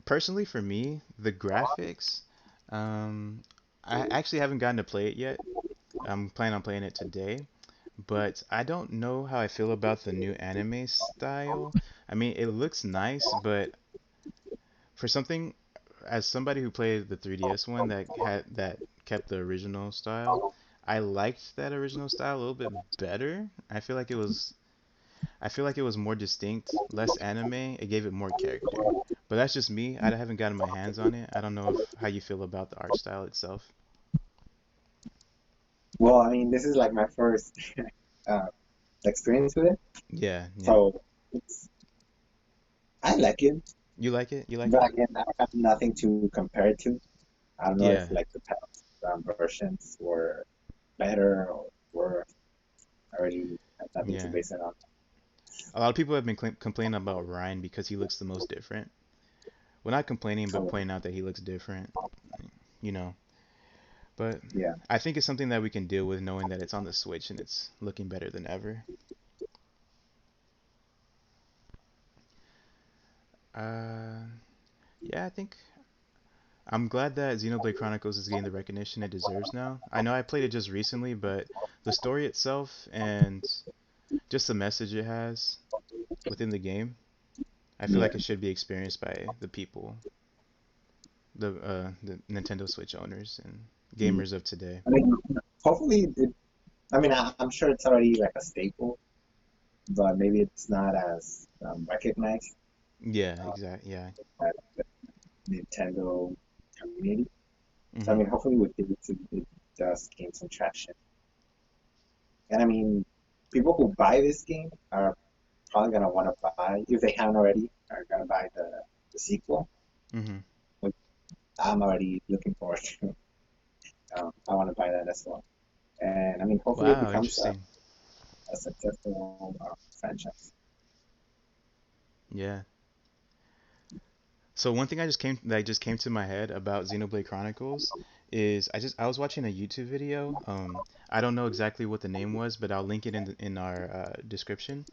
Speaker 1: Personally for me, the graphics, um, I actually haven't gotten to play it yet. I'm planning on playing it today, but I don't know how I feel about the new anime style. I mean, it looks nice, but for something as somebody who played the 3DS one that kept the original style, I liked that original style a little bit better. I feel like it was more distinct, less anime. It gave it more character. But that's just me. I haven't gotten my hands on it. I don't know if how you feel about the art style itself.
Speaker 2: Well, I mean, this is like my first uh, experience with it,
Speaker 1: Yeah, yeah.
Speaker 2: so it's, I like it,
Speaker 1: You like it? You like
Speaker 2: but
Speaker 1: it?
Speaker 2: again, I have nothing to compare it to. I don't know if
Speaker 1: Yeah,
Speaker 2: like the past versions were better or were. I really have nothing to
Speaker 1: yeah.
Speaker 2: base it on.
Speaker 1: A lot of people have been complaining about Ryan because he looks the most different. Well, not complaining, but
Speaker 2: So
Speaker 1: pointing out that he looks different. You know. But
Speaker 2: yeah.
Speaker 1: I think it's something that we can deal with knowing that it's on the Switch and it's looking better than ever. Uh, yeah, I think I'm glad that Xenoblade Chronicles is getting the recognition it deserves now. I know I played it just recently, but the story itself and just the message it has within the game, I feel
Speaker 2: Yeah.
Speaker 1: like it should be experienced by the people, the Nintendo Switch owners and
Speaker 2: Mm.
Speaker 1: gamers of today.
Speaker 2: I mean,
Speaker 3: hopefully, I mean, I'm sure it's already like a staple, but maybe it's not as recognized
Speaker 1: Yeah, exactly. Yeah.
Speaker 3: by the Nintendo community. So I
Speaker 1: Mhm.
Speaker 3: mean, hopefully with this, it does gain some traction. And I mean, people who buy this game are probably gonna want to buy, if they haven't already, are gonna buy the sequel,
Speaker 1: Mhm.
Speaker 3: which I'm already looking forward to. I want to buy that as well. And I mean, hopefully it
Speaker 1: Wow,
Speaker 3: becomes
Speaker 1: interesting.
Speaker 3: a successful franchise.
Speaker 1: Yeah. So one thing I just came to my head about Xenoblade Chronicles is I was watching a YouTube video. I don't know exactly what the name was, but I'll link it in our description.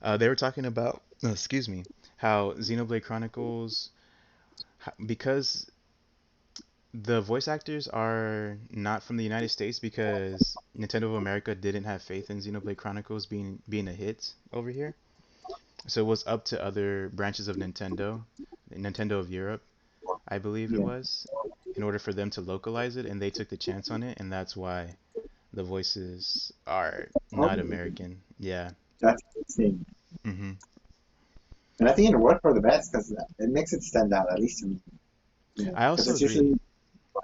Speaker 1: They were talking about, excuse me, how Xenoblade Chronicles, because the voice actors are not from the United States, because Nintendo of America didn't have faith in Xenoblade Chronicles being a hit over here. So it was up to other branches of Nintendo of Europe, I believe it
Speaker 3: Yeah.
Speaker 1: was, in order for them to localize it, and they took the chance on it, and that's why the voices are
Speaker 3: Oh,
Speaker 1: not American. Yeah.
Speaker 3: that's interesting.
Speaker 1: Mhm.
Speaker 3: And I think it worked for the best because it makes it stand out, at least to me.
Speaker 1: I
Speaker 3: Because
Speaker 1: also
Speaker 3: it's
Speaker 1: agree.
Speaker 3: usually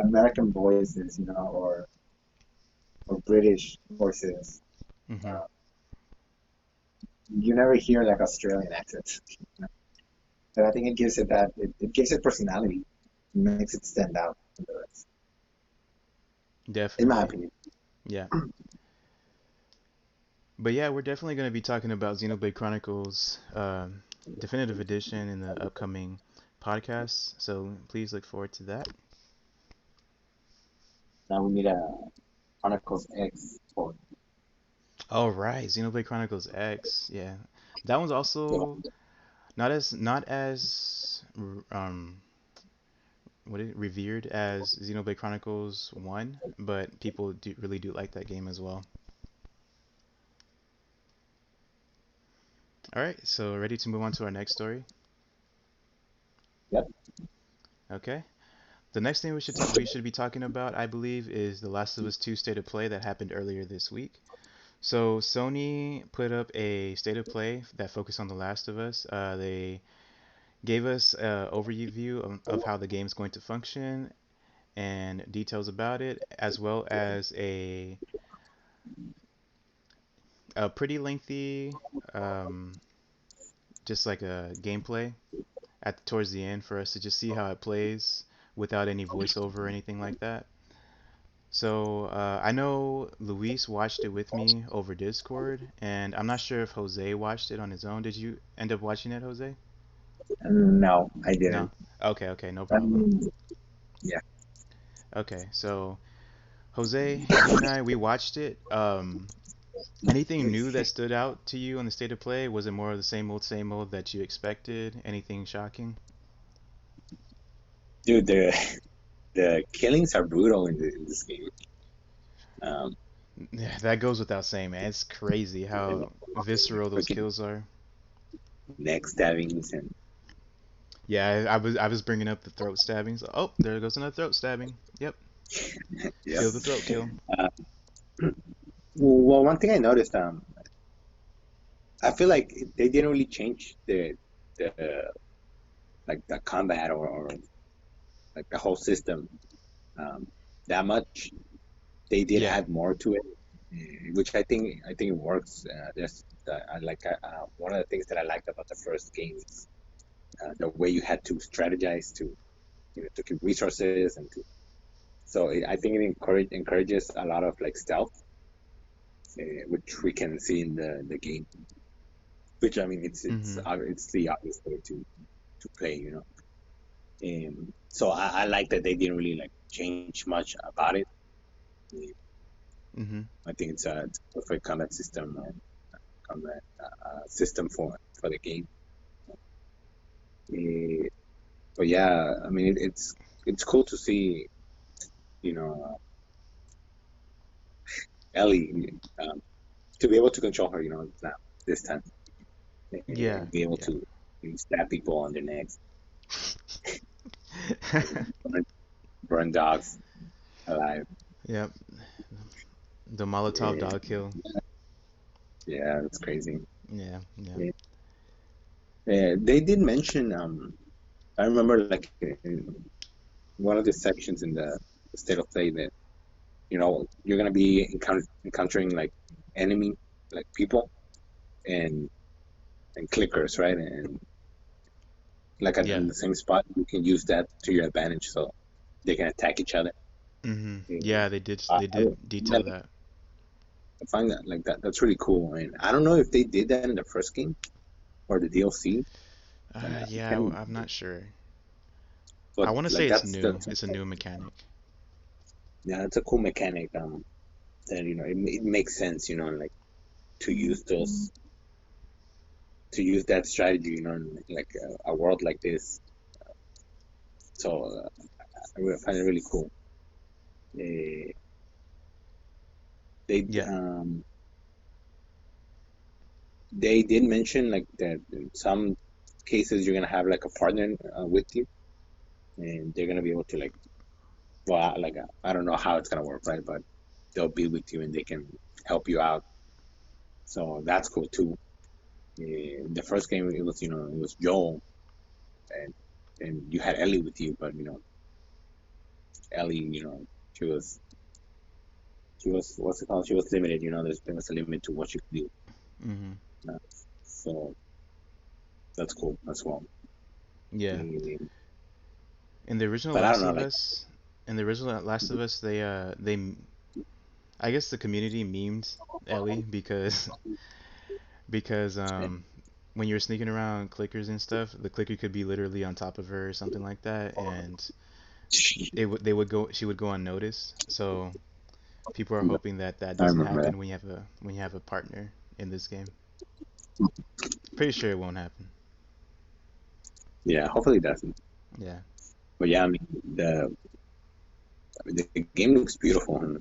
Speaker 3: American voices, or British voices.
Speaker 1: Mhm.
Speaker 3: Uh, you never hear like Australian accents. But I think it gives it personality. It makes it stand out from the rest, in my
Speaker 1: Definitely.
Speaker 3: opinion.
Speaker 1: Yeah. But yeah, we're definitely going to be talking about Xenoblade Chronicles Definitive Edition in the upcoming podcasts. So please look forward to that.
Speaker 3: Now we need a Chronicles X for
Speaker 1: All right, Xenoblade Chronicles X. Yeah, that one's also not as revered as Xenoblade Chronicles 1, but people really do like that game as well. All right, so ready to move on to our next story?
Speaker 3: yep.
Speaker 1: Okay. The next thing we should be talking about, I believe, is The Last of Us 2 State of Play that happened earlier this week. So Sony put up a state of play that focused on The Last of Us. They gave us an overview of how the game is going to function and details about it, as well as a pretty lengthy, um, just like a gameplay towards the end for us to just see how it plays without any voiceover or anything like that. So I know Luis watched it with me over Discord, and I'm not sure if Jose watched it on his own. Did you end up watching it, Jose?
Speaker 3: No, I
Speaker 1: No?
Speaker 3: didn't.
Speaker 1: Okay, okay, no problem.
Speaker 3: Um, yeah.
Speaker 1: Okay, so Jose, you and I, we watched it. Anything new that stood out to you on the state of play? Was it more of the same old that you expected? Anything shocking?
Speaker 3: Dude, the killings are brutal in this game. Um,
Speaker 1: Yeah, that goes without saying, man. It's crazy
Speaker 3: you know,
Speaker 1: how visceral those
Speaker 3: freaking
Speaker 1: kills are.
Speaker 3: neck stabbings and
Speaker 1: Yeah, I was bringing up the throat stabbings. Oh, there goes another throat stabbing. Yep,
Speaker 3: yep.
Speaker 1: feel the throat kill.
Speaker 3: Uh, well, one thing I noticed, I feel like they didn't really change the like the combat or like the whole system that much. They did
Speaker 1: Yeah.
Speaker 3: add more to it, which I think it works. There's I like one of the things that I liked about the first game is the way you had to strategize to keep resources and to so I think it encourages a lot of like stealth, which we can see in the game. Which I mean,
Speaker 1: Mhm.
Speaker 3: it's the obvious way to play, so I like that they didn't really like change much about it.
Speaker 1: Mhm.
Speaker 3: I think it's a perfect combat system for the game. Uh, but yeah, I mean, it's cool to see, you know, Ellie to be able to control her, now this time,
Speaker 1: Yeah.
Speaker 3: and be able
Speaker 1: Yeah.
Speaker 3: to stab people on their necks, burn, burn dogs alive.
Speaker 1: Yep. The Molotov
Speaker 2: Yeah,
Speaker 1: dog kill.
Speaker 2: yeah, that's crazy.
Speaker 1: Yeah, yeah,
Speaker 2: Yeah. They did mention. I remember like in one of the sections in the state of play that you're gonna be encountering like enemy like people and clickers, right? And like
Speaker 1: yeah.
Speaker 2: in the same spot, you can use that to your advantage, so they can attack each other.
Speaker 1: Yeah,
Speaker 2: And
Speaker 1: they did.
Speaker 2: I,
Speaker 1: They
Speaker 2: I,
Speaker 1: did
Speaker 2: yeah,
Speaker 1: detail that.
Speaker 2: I find that like that's really cool. And I don't know if they did that in the first game or the DLC. I
Speaker 1: Yeah,
Speaker 2: can't,
Speaker 1: I'm not sure. I
Speaker 2: but
Speaker 1: want to say
Speaker 2: like
Speaker 1: it's
Speaker 2: that's
Speaker 1: new.
Speaker 2: that's
Speaker 1: It's a new mechanic.
Speaker 2: yeah, it's a cool mechanic. That it makes sense, like to use those to use that strategy, in like a world like this. So find it really cool. They they
Speaker 1: Yeah.
Speaker 2: um they did mention like that in some cases you're gonna have like a partner with you, and they're gonna be able to like like I don't know how it's gonna work, right? But they'll be with you and they can help you out. So that's cool too. The first game it was Joel and you had Ellie with you, but Ellie, she was what's it called? She was limited. There was a limit to what she could do.
Speaker 1: hmm
Speaker 2: Uh, so that's cool as well.
Speaker 1: Yeah.
Speaker 2: Uh,
Speaker 1: In the original
Speaker 2: but I don't
Speaker 1: Last
Speaker 2: know,
Speaker 1: of
Speaker 2: like
Speaker 1: Us, in the original Last of Us, I guess the community memed Ellie because when you're sneaking around clickers and stuff, the clicker could be literally on top of her or something like that, and they would go she would go unnoticed. So people are hoping that that
Speaker 2: I
Speaker 1: doesn't
Speaker 2: remember that.
Speaker 1: happen when you have a partner in this game. Pretty sure it won't happen.
Speaker 2: Yeah, hopefully it doesn't.
Speaker 1: Yeah.
Speaker 2: But yeah, I mean the game looks beautiful, and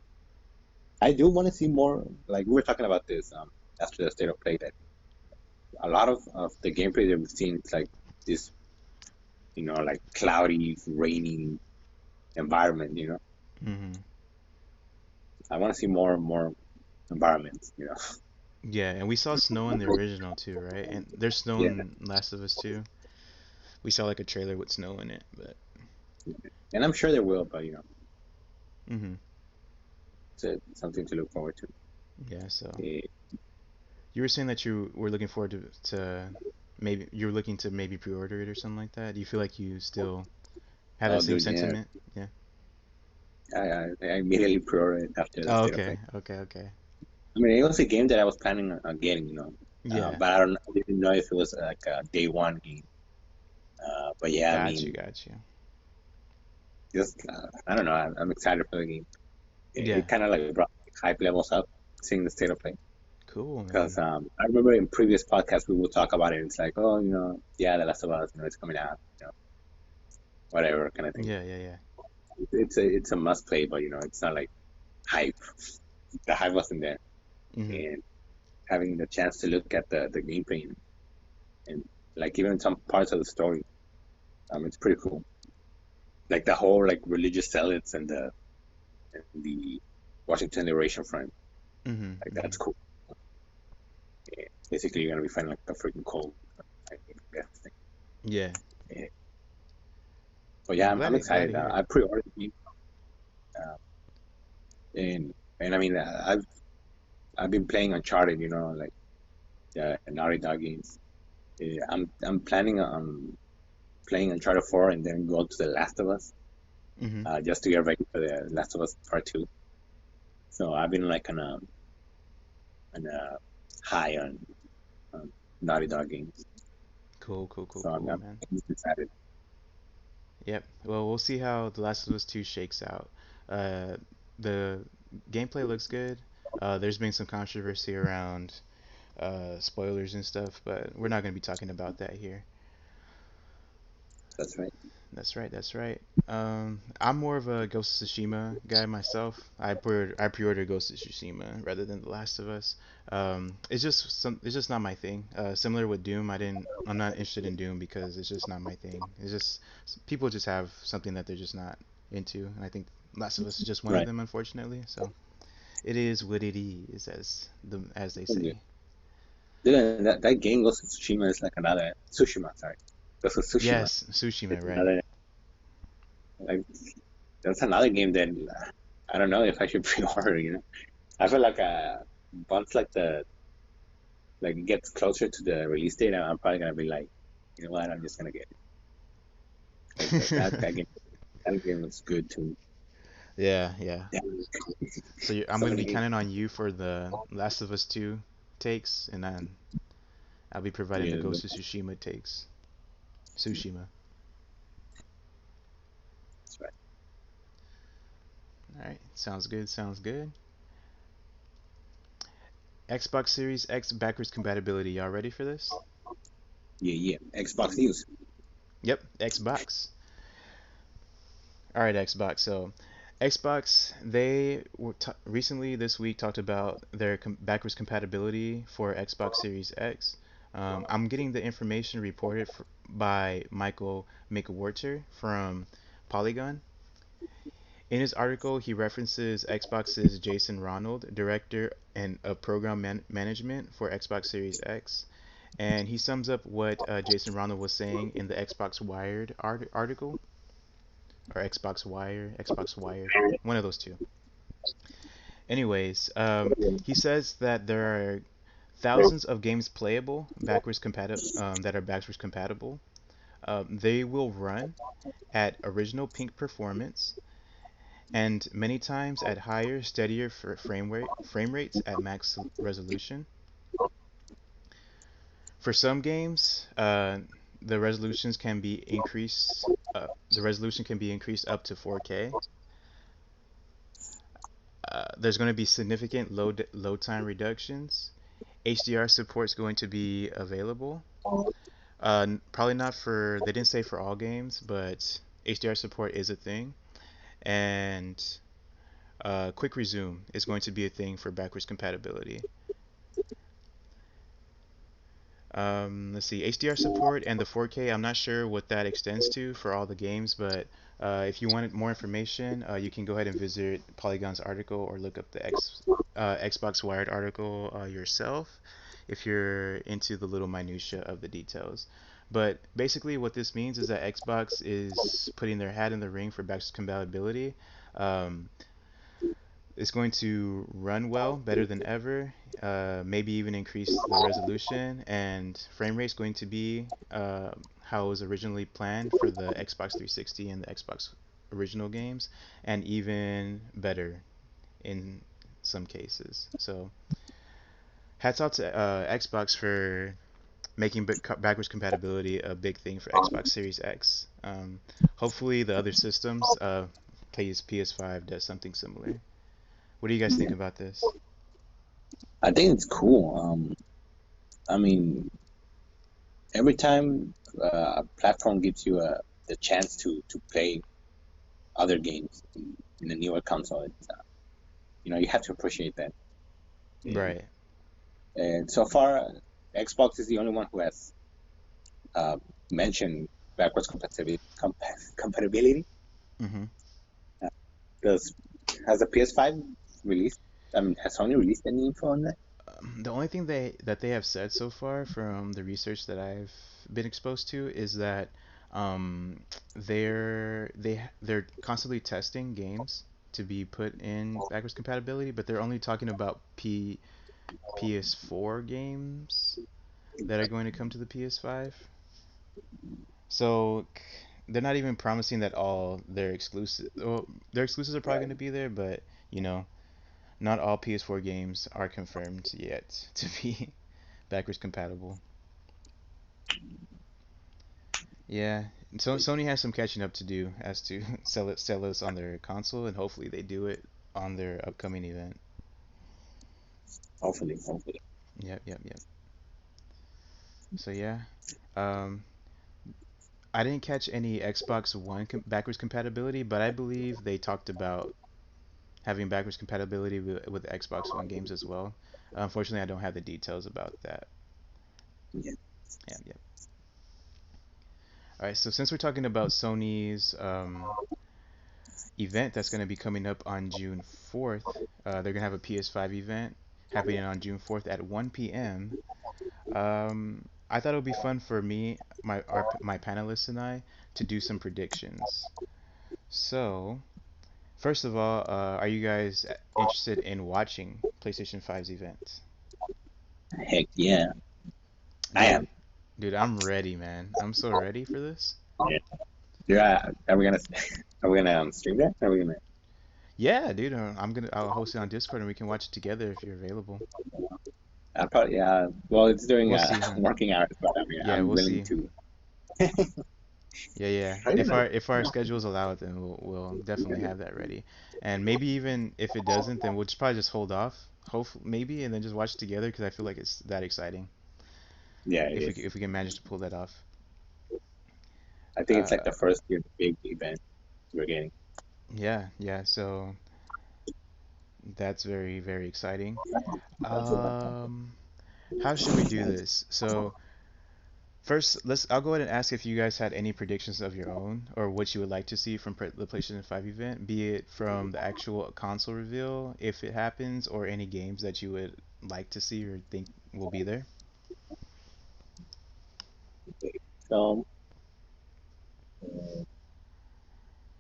Speaker 2: I do want to see more. Like we were talking about this after the state of play that a lot of the gameplay that we've seen is like this, like cloudy, rainy environment.
Speaker 1: hmm
Speaker 2: I want to see more and more environments.
Speaker 1: Yeah, and we saw snow in the original too, right? And there's snow
Speaker 2: Yeah,
Speaker 1: in Last of Us too. We saw like a trailer with snow in it, but
Speaker 2: and I'm sure there will, but
Speaker 1: hmm
Speaker 2: it's something to look forward to.
Speaker 1: yeah. So
Speaker 2: Eh,
Speaker 1: you were saying that you were looking forward to maybe you're looking to maybe pre-order it or something like that. Do you feel like you still have that
Speaker 2: oh,
Speaker 1: same
Speaker 2: dude, yeah,
Speaker 1: sentiment? Yeah.
Speaker 2: I immediately pre-ordered it after the
Speaker 1: Oh,
Speaker 2: state of play.
Speaker 1: okay, okay, okay.
Speaker 2: I mean, it was a game that I was planning on getting,
Speaker 1: Yeah,
Speaker 2: but I didn't know if it was like a day one game. But yeah, I
Speaker 1: got you,
Speaker 2: mean,
Speaker 1: got you.
Speaker 2: just I don't know. I'm excited for the game.
Speaker 1: Yeah,
Speaker 2: It kind of like brought hype levels up seeing the state of play.
Speaker 1: cool,
Speaker 2: Because
Speaker 1: man.
Speaker 2: I remember in previous podcasts we would talk about it. It's like, oh, yeah, The Last of Us, it's coming out, whatever kind of thing.
Speaker 1: Yeah, yeah, yeah.
Speaker 2: It's a must play, but it's not like hype. The hype wasn't there,
Speaker 1: hmm
Speaker 2: and having the chance to look at the gameplay and like even some parts of the story, it's pretty cool. Like the whole like religious zealots and the Washington Liberation Front, like that's
Speaker 1: hmm
Speaker 2: cool. Yeah. Basically, you're gonna be fighting like a freaking cold. I think that's the thing.
Speaker 1: Yeah.
Speaker 2: Yeah. So
Speaker 1: Well,
Speaker 2: yeah,
Speaker 1: I'm
Speaker 2: I'm
Speaker 1: glad
Speaker 2: excited.
Speaker 1: to hear it.
Speaker 2: I pre-ordered the game, uh, and I mean, I've been playing Uncharted, like Naughty Dog games. I'm planning on playing Uncharted 4 and then go to The Last of Us,
Speaker 1: hmm
Speaker 2: just to get ready for The Last of Us Part 2. So I've been like on a high on Naughty Dog games.
Speaker 1: Cool, cool, cool,
Speaker 2: So
Speaker 1: cool,
Speaker 2: I'm
Speaker 1: man.
Speaker 2: excited.
Speaker 1: Yep. Well, we'll see how The Last of Us 2 shakes out. Uh, the gameplay looks good. There's been some controversy around spoilers and stuff, but we're not going to be talking about that here.
Speaker 2: That's right.
Speaker 1: That's right, that's right. I'm more of a Ghost of Tsushima guy myself. I pre-ordered Ghost of Tsushima rather than The Last of Us. It's just not my thing. Similar with Doom, I'm not interested in Doom because it's just not my thing. It's just people just have something that they're just not into, and I think Last of Us is just one of
Speaker 2: Right.
Speaker 1: them, unfortunately. So It is what it is, as they say.
Speaker 3: Dude, that game Ghost of Tsushima is like another Tsushima, sorry. Ghost of Tsushima.
Speaker 1: Yes, Tsushima,
Speaker 3: It's
Speaker 1: right?
Speaker 3: another like that's another game that I don't know if I should pre-order. I feel like once like it gets closer to the release date, I'm probably gonna be like, you know what, I'm just gonna get it. Like that game looks good too.
Speaker 1: Yeah, yeah.
Speaker 3: Yeah,
Speaker 1: So I'm
Speaker 3: so
Speaker 1: gonna
Speaker 3: many
Speaker 1: be
Speaker 3: games.
Speaker 1: counting on you for the Last of Us 2 takes, and then I'll be providing the
Speaker 3: Yeah,
Speaker 1: Ghost of Tsushima takes. Tsushima.
Speaker 3: that's right.
Speaker 1: All right, sounds good. Sounds good. Xbox Series X backwards compatibility. Y'all ready for this?
Speaker 3: Yeah. Xbox news.
Speaker 1: Yep, Xbox. All right, Xbox. So, Xbox, they were recently this week talked about their backwards compatibility for Xbox Series X. I'm getting the information reported by Michael McWhorter from Polygon. In his article, he references Xbox's Jason Ronald, director and of program management for Xbox Series X, and he sums up what Jason Ronald was saying in the Xbox Wired article, or Xbox Wired, one of those two. Anyways, he says that there are thousands of games playable that are backwards compatible. They will run at original pink performance and many times at higher, steadier frame rates at max resolution. For some games, the resolutions can be increased. The resolution can be increased up to 4K. There's going to be significant load time reductions. HDR support is going to be available. Probably not for, they didn't say for all games, but HDR support is a thing. And quick resume is going to be a thing for backwards compatibility. Let's see, HDR support and the 4K. I'm not sure what that extends to for all the games, but if you wanted more information, you can go ahead and visit Polygon's article or look up the Xbox Wired article yourself if you're into the little minutia of the details. But basically, what this means is that Xbox is putting their hat in the ring for backwards compatibility. Um, it's going to run well, better than ever. Maybe even increase the resolution, and frame rate is going to be how it was originally planned for the Xbox 360 and the Xbox original games, and even better in some cases. So, hats out to Xbox for making backwards compatibility a big thing for Xbox Series X. Hopefully, the other systems, PS5, does something similar. What do you guys think about this?
Speaker 3: I think it's cool. I mean, every time a platform gives you the chance to play other games in a newer console, you have to appreciate that. And,
Speaker 1: Right.
Speaker 3: and so far, Xbox is the only one who has uh, mentioned backwards compatibility.
Speaker 1: Hmm.
Speaker 3: Does has the PS5 released? I mean, has Sony released any info on that?
Speaker 1: The only thing they have said so far from the research that I've been exposed to is that um, they're constantly testing games to be put in backwards compatibility, but they're only talking about PS4 games that are going to come to the PS5. So they're not even promising that all their exclusive, well, their exclusives are probably going to be there, but you know, not all PS4 games are confirmed yet to be backwards compatible. Yeah, so Sony has some catching up to do as to sell us on their console, and hopefully they do it on their upcoming event.
Speaker 3: Hopefully.
Speaker 1: Yep, yep, yep. So yeah, um, I didn't catch any Xbox One backwards compatibility, but I believe they talked about having backwards compatibility with Xbox One games as well. Unfortunately, I don't have the details about that.
Speaker 3: Yeah.
Speaker 1: Yeah, yeah. All right, so since we're talking about Sony's event that's going to be coming up on June 4th. They're going to have a PS5 event happening on June 4th at 1 p.m. I thought it would be fun for me, my panelists and I to do some predictions. So, first of all, are you guys interested in watching PlayStation 5's event?
Speaker 2: Heck yeah, I
Speaker 1: Dude,
Speaker 2: am.
Speaker 1: dude, I'm ready, man. I'm so ready for this.
Speaker 2: Yeah. Yeah. Are we gonna are we gonna stream that? Are we gonna?
Speaker 1: Yeah, dude, I'll host it on Discord and we can watch it together if you're available.
Speaker 2: I'll probably. Yeah. Well, it's during
Speaker 1: We'll see, man.
Speaker 2: working hours, but I mean,
Speaker 1: Yeah,
Speaker 2: I'm
Speaker 1: we'll
Speaker 2: willing
Speaker 1: see.
Speaker 2: to.
Speaker 1: Yeah, yeah.
Speaker 2: Are you gonna?
Speaker 1: If our schedules allow it, then we'll definitely have that ready. And maybe even if it doesn't, then we'll just probably just hold off, hopefully maybe, and then just watch it together because I feel like it's that exciting
Speaker 2: Yeah, it is.
Speaker 1: if we can manage to pull that off.
Speaker 2: I think it's like
Speaker 1: Uh,
Speaker 2: the first year big event we're getting.
Speaker 1: yeah, yeah. So that's very very exciting. Um, how should we do this? So first, I'll go ahead and ask if you guys had any predictions of your own or what you would like to see from the PlayStation 5 event, be it from the actual console reveal, if it happens, or any games that you would like to see or think will be there.
Speaker 2: So,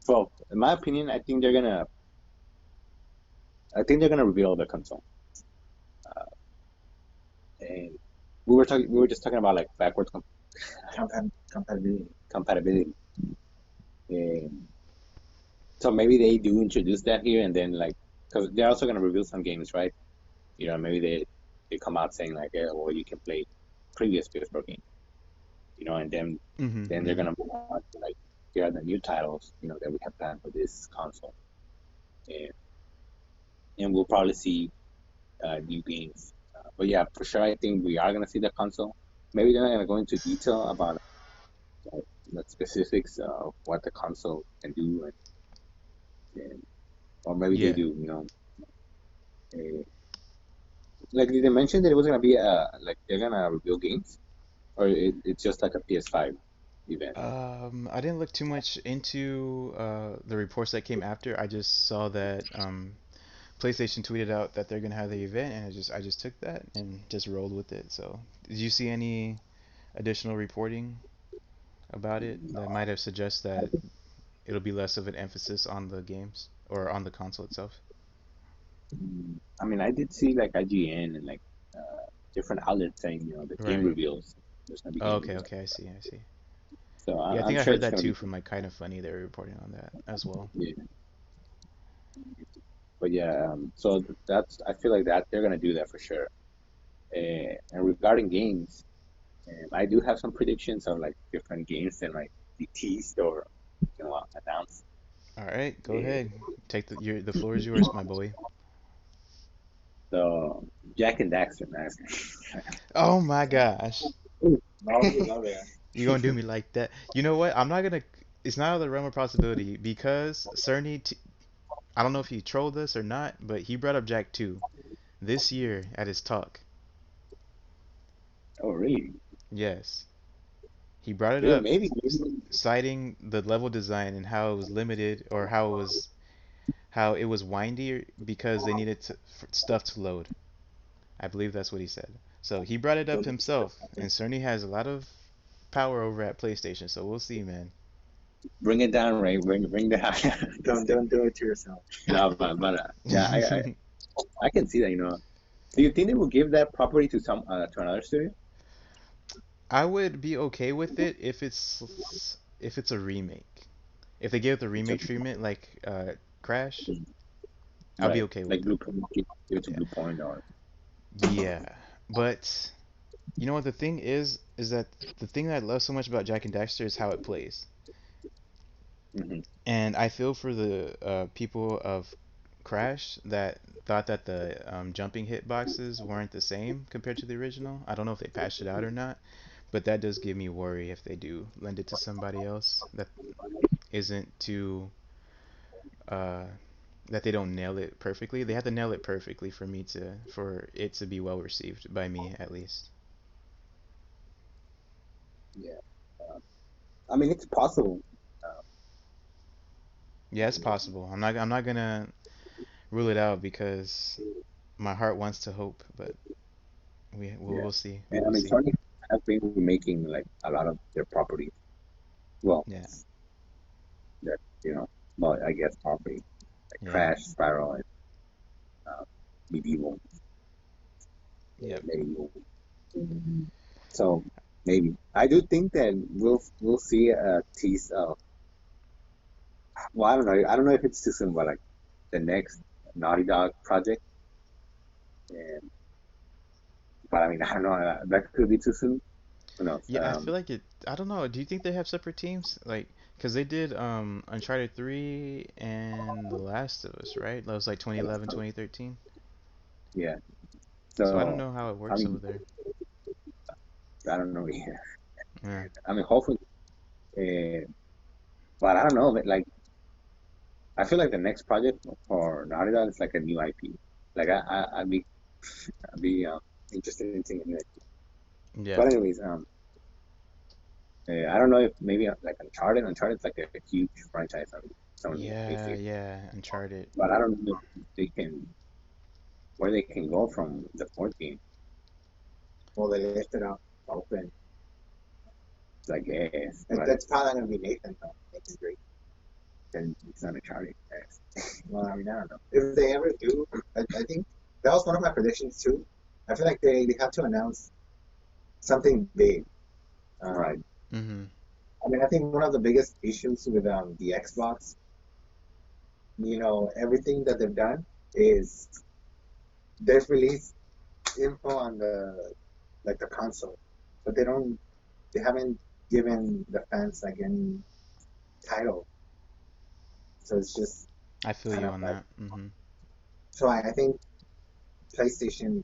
Speaker 2: well, in my opinion, I think they're gonna reveal the console. And we were just talking about like backwards compatibility. And so maybe they do introduce that here, and then like, because they're also gonna reveal some games, right? You know, maybe they come out saying like, yeah, well, you can play previous PS4 games, you know, and then they're
Speaker 1: Mm-hmm.
Speaker 2: gonna move on to like, here are the new titles, you know, that we have planned for this console, and we'll probably see new games. But yeah, for sure, I think we are gonna see the console. Maybe they're not gonna go into detail about the specifics of what the console can do, and or maybe they
Speaker 1: Yeah.
Speaker 2: do. You know, uh, like did they mention that it was gonna be like they're gonna reveal games, or it's just like a PS5 event?
Speaker 1: I didn't look too much into the reports that came after. I just saw that PlayStation tweeted out that they're gonna have the event, and I just took that and just rolled with it. So, did you see any additional reporting about it that might have suggest that it'll be less of an emphasis on the games or on the console itself?
Speaker 2: I mean, I did see like IGN and like different outlets saying, you know, the game
Speaker 1: Right.
Speaker 2: reveals. There's gonna be
Speaker 1: Oh,
Speaker 2: game
Speaker 1: okay,
Speaker 2: reveals.
Speaker 1: okay, I see, I see.
Speaker 2: So
Speaker 1: Yeah, I
Speaker 2: I'm
Speaker 1: think I
Speaker 2: sure
Speaker 1: heard
Speaker 2: it's
Speaker 1: that
Speaker 2: gonna
Speaker 1: too
Speaker 2: be
Speaker 1: from like Kind of Funny. They were reporting on that as well.
Speaker 2: yeah. But yeah, so that's I feel like that they're gonna do that for sure. And regarding games, I do have some predictions of like different games that might be teased or announced.
Speaker 1: All right, go
Speaker 2: Uh,
Speaker 1: ahead. Take the floor is yours, my boy.
Speaker 2: so Jack and Daxter, man.
Speaker 1: Oh my gosh.
Speaker 2: Love it.
Speaker 1: You gonna do me like that? You know what? I'm not gonna. It's not out of the realm of possibility because I don't know if he trolled us or not, but he brought up Jack 2 this year at his talk.
Speaker 2: Oh, really?
Speaker 1: Yes. He brought it
Speaker 2: Yeah,
Speaker 1: up,
Speaker 2: maybe.
Speaker 1: citing the level design and how it was limited or how it was windy because they needed stuff to load. I believe that's what he said. So he brought it up himself, and Cerny has a lot of power over at PlayStation. So we'll see, man.
Speaker 2: Bring it down, Ray. Bring the high. Don't do it to yourself. No, but yeah, I can see that. You know, do you think they will give that property to some to another studio?
Speaker 1: I would be okay with it if it's a remake. If they give it the remake treatment like Crash, I'll be
Speaker 2: Right,
Speaker 1: okay
Speaker 2: like
Speaker 1: with it.
Speaker 2: Blueprint, give it to
Speaker 1: Yeah.
Speaker 2: Bluepoint or
Speaker 1: Yeah. But you know what the thing is that the thing that I love so much about Jack and Daxter is how it plays.
Speaker 2: hmm
Speaker 1: And I feel for the people of Crash that thought that the jumping hitboxes weren't the same compared to the original. I don't know if they patched it out or not, but that does give me worry if they do lend it to somebody else that isn't too uh, that they don't nail it perfectly. They have to nail it perfectly for it to be well received by me at least.
Speaker 2: yeah. I mean, it's possible. Uh,
Speaker 1: Yeah, it's possible. I'm not gonna rule it out because my heart wants to hope, but
Speaker 3: Yeah,
Speaker 1: we'll see. We
Speaker 3: and I
Speaker 1: will
Speaker 3: mean
Speaker 1: see.
Speaker 3: Sony has been remaking like a lot of their properties. Well,
Speaker 1: Yeah.
Speaker 3: that you know, well, I guess property like
Speaker 1: Yeah.
Speaker 3: Crash, Spiral, and uh, Medieval,
Speaker 1: Yep.
Speaker 3: Medieval. So maybe I do think that we'll see a tease of. Well, I don't know. I don't know if it's too soon, but like the next Naughty Dog project. And but I mean, I don't know. That could be too soon. Who knows?
Speaker 1: Yeah, I feel like it. I don't know. Do you think they have separate teams? Like, because they did Uncharted 3 and The Last of Us, right? That was like 2011, 2013.
Speaker 3: Yeah.
Speaker 1: So I don't
Speaker 3: So
Speaker 1: know how it
Speaker 3: I
Speaker 1: works over
Speaker 3: mean,
Speaker 1: there.
Speaker 3: I don't know. Yeah.
Speaker 1: Yeah.
Speaker 3: I mean, hopefully. Uh, but I don't know. But like, I feel like the next project for Naughty Dog is like a new IP. Like I'd be interested in seeing it.
Speaker 1: Yeah.
Speaker 3: But anyways, I don't know if maybe like Uncharted. Uncharted's like a huge franchise on Sony and
Speaker 1: Yeah,
Speaker 3: PlayStation.
Speaker 1: yeah, Uncharted.
Speaker 3: But I don't know if they can where they can go from the fourth game.
Speaker 2: Well, they left it out open.
Speaker 3: I guess,
Speaker 2: And
Speaker 3: but
Speaker 2: that's probably gonna be Nathan though. Nathan Drake.
Speaker 3: then it's not Uncharted.
Speaker 2: Well, I mean, I don't know. If they ever do, I think that was one of my predictions too. I feel like they have to announce something big.
Speaker 3: Right.
Speaker 1: Mm-hmm.
Speaker 2: I mean, I think one of the biggest issues with the Xbox, everything that they've done is they've released info on the console, but they haven't given the fans like any title. So it's just
Speaker 1: I feel
Speaker 2: kind
Speaker 1: you
Speaker 2: of
Speaker 1: on
Speaker 2: like
Speaker 1: that. Mm-hmm.
Speaker 2: so. I think PlayStation.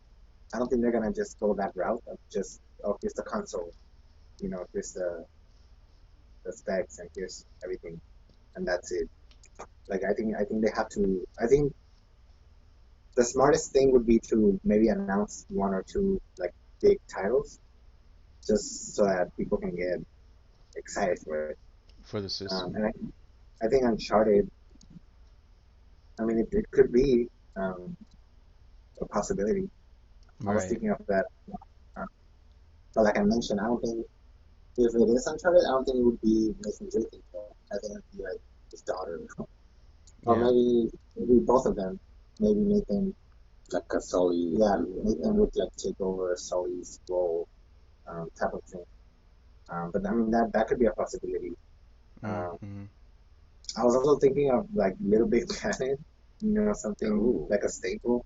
Speaker 2: I don't think they're gonna just go that route of just here's the console, here's the specs and here's everything and that's it. Like I think they have to. I think the smartest thing would be to maybe announce one or two like big titles just so that people can get excited for it.
Speaker 1: For the system.
Speaker 2: And I think Uncharted. I mean, it could be um, a possibility. I was
Speaker 1: Right.
Speaker 2: thinking of that, uh, but like I mentioned, I don't think if it is Uncharted, I don't think it would be Nathan Drake. I think it would be like his daughter, or
Speaker 1: Yeah.
Speaker 2: maybe both of them. Maybe Nathan,
Speaker 3: Like a Sully.
Speaker 2: yeah, Nathan would like take over Sully's role, type of thing. But I mean that could be a possibility. Um,
Speaker 1: Mm-hmm.
Speaker 2: I was also thinking of like Little Big Planet, something
Speaker 3: Ooh,
Speaker 2: like a staple.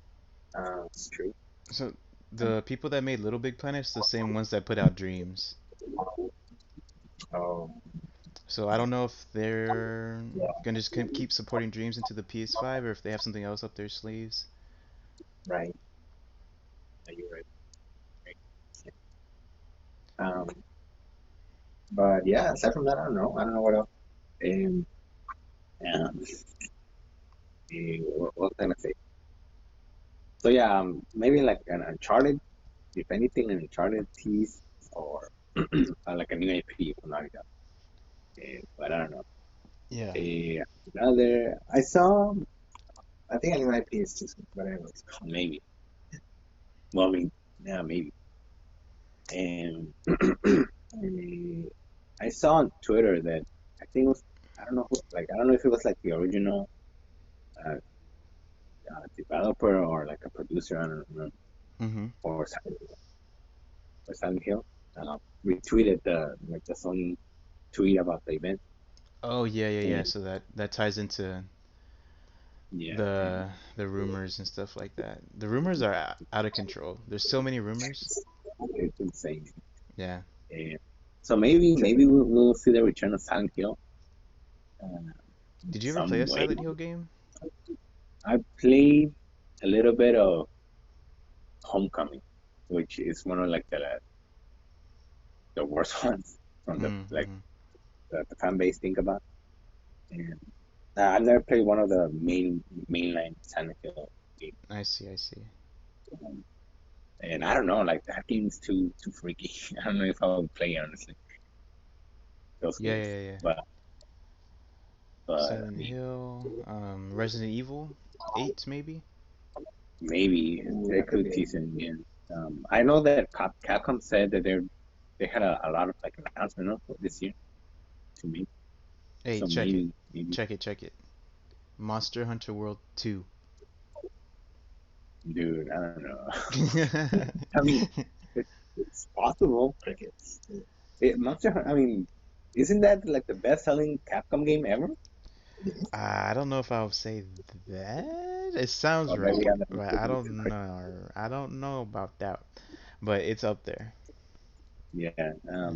Speaker 3: it's true.
Speaker 1: So the people that made Little Big Planet's the same ones that put out Dreams.
Speaker 2: Oh,
Speaker 1: So I don't know if they're gonna just keep supporting Dreams into the PS5 or if they have something else up their sleeves.
Speaker 2: right. Yeah, you're right. Um, but yeah, aside from that, I don't know. I don't know what else.
Speaker 3: Um, um, what can I say? So yeah, maybe like an Uncharted, if anything, an Uncharted tease or like a new IP from Naughty Dog. But I don't know.
Speaker 1: Yeah.
Speaker 3: Another,
Speaker 2: I saw. I think I knew IP is too soon, but anyways.
Speaker 3: maybe. Well, I mean, yeah, maybe. And I saw on Twitter that I think it was, I don't know who, like, I don't know if it was like the original uh, developer or like a producer, I don't know,
Speaker 1: Mm-hmm.
Speaker 3: or Silent Hill, retweeted the Sony tweet about the event.
Speaker 1: Oh yeah, yeah, yeah.
Speaker 3: And
Speaker 1: So that ties into
Speaker 3: yeah, and
Speaker 1: the rumors and stuff like that. The rumors are out of control. There's so many rumors.
Speaker 3: it's insane.
Speaker 1: Yeah.
Speaker 3: And so maybe we'll see the return of Silent Hill uh,
Speaker 1: Did you ever play
Speaker 3: some
Speaker 1: a
Speaker 3: way.
Speaker 1: Silent Hill game?
Speaker 3: I played a little bit of Homecoming, which is one of like the worst ones from the like
Speaker 1: Mm-hmm.
Speaker 3: the fan base think about. And I've never played one of the mainline Silent Hill games.
Speaker 1: I see, I see.
Speaker 3: Um, and I don't know, like that game's too freaky. I don't know if I would play honestly those
Speaker 1: Yeah,
Speaker 3: games.
Speaker 1: yeah, yeah.
Speaker 3: But
Speaker 2: but I
Speaker 1: Silent
Speaker 2: mean,
Speaker 1: Hill, Resident Evil 8 maybe.
Speaker 2: maybe they could tease him again. I know that Capcom said that they had a lot of like announcement for this year to me.
Speaker 1: Hey,
Speaker 2: So
Speaker 1: check it,
Speaker 2: maybe,
Speaker 1: check it. Monster Hunter World 2.
Speaker 2: dude, I don't know. I mean, it's possible. Monster Hunter, I mean, isn't that like the best-selling Capcom game ever?
Speaker 1: I don't know if I would say that. It sounds
Speaker 2: Or maybe
Speaker 1: right,
Speaker 2: I'm
Speaker 1: but I don't know. I don't know about that. But it's up there.
Speaker 2: yeah.
Speaker 1: Yeah.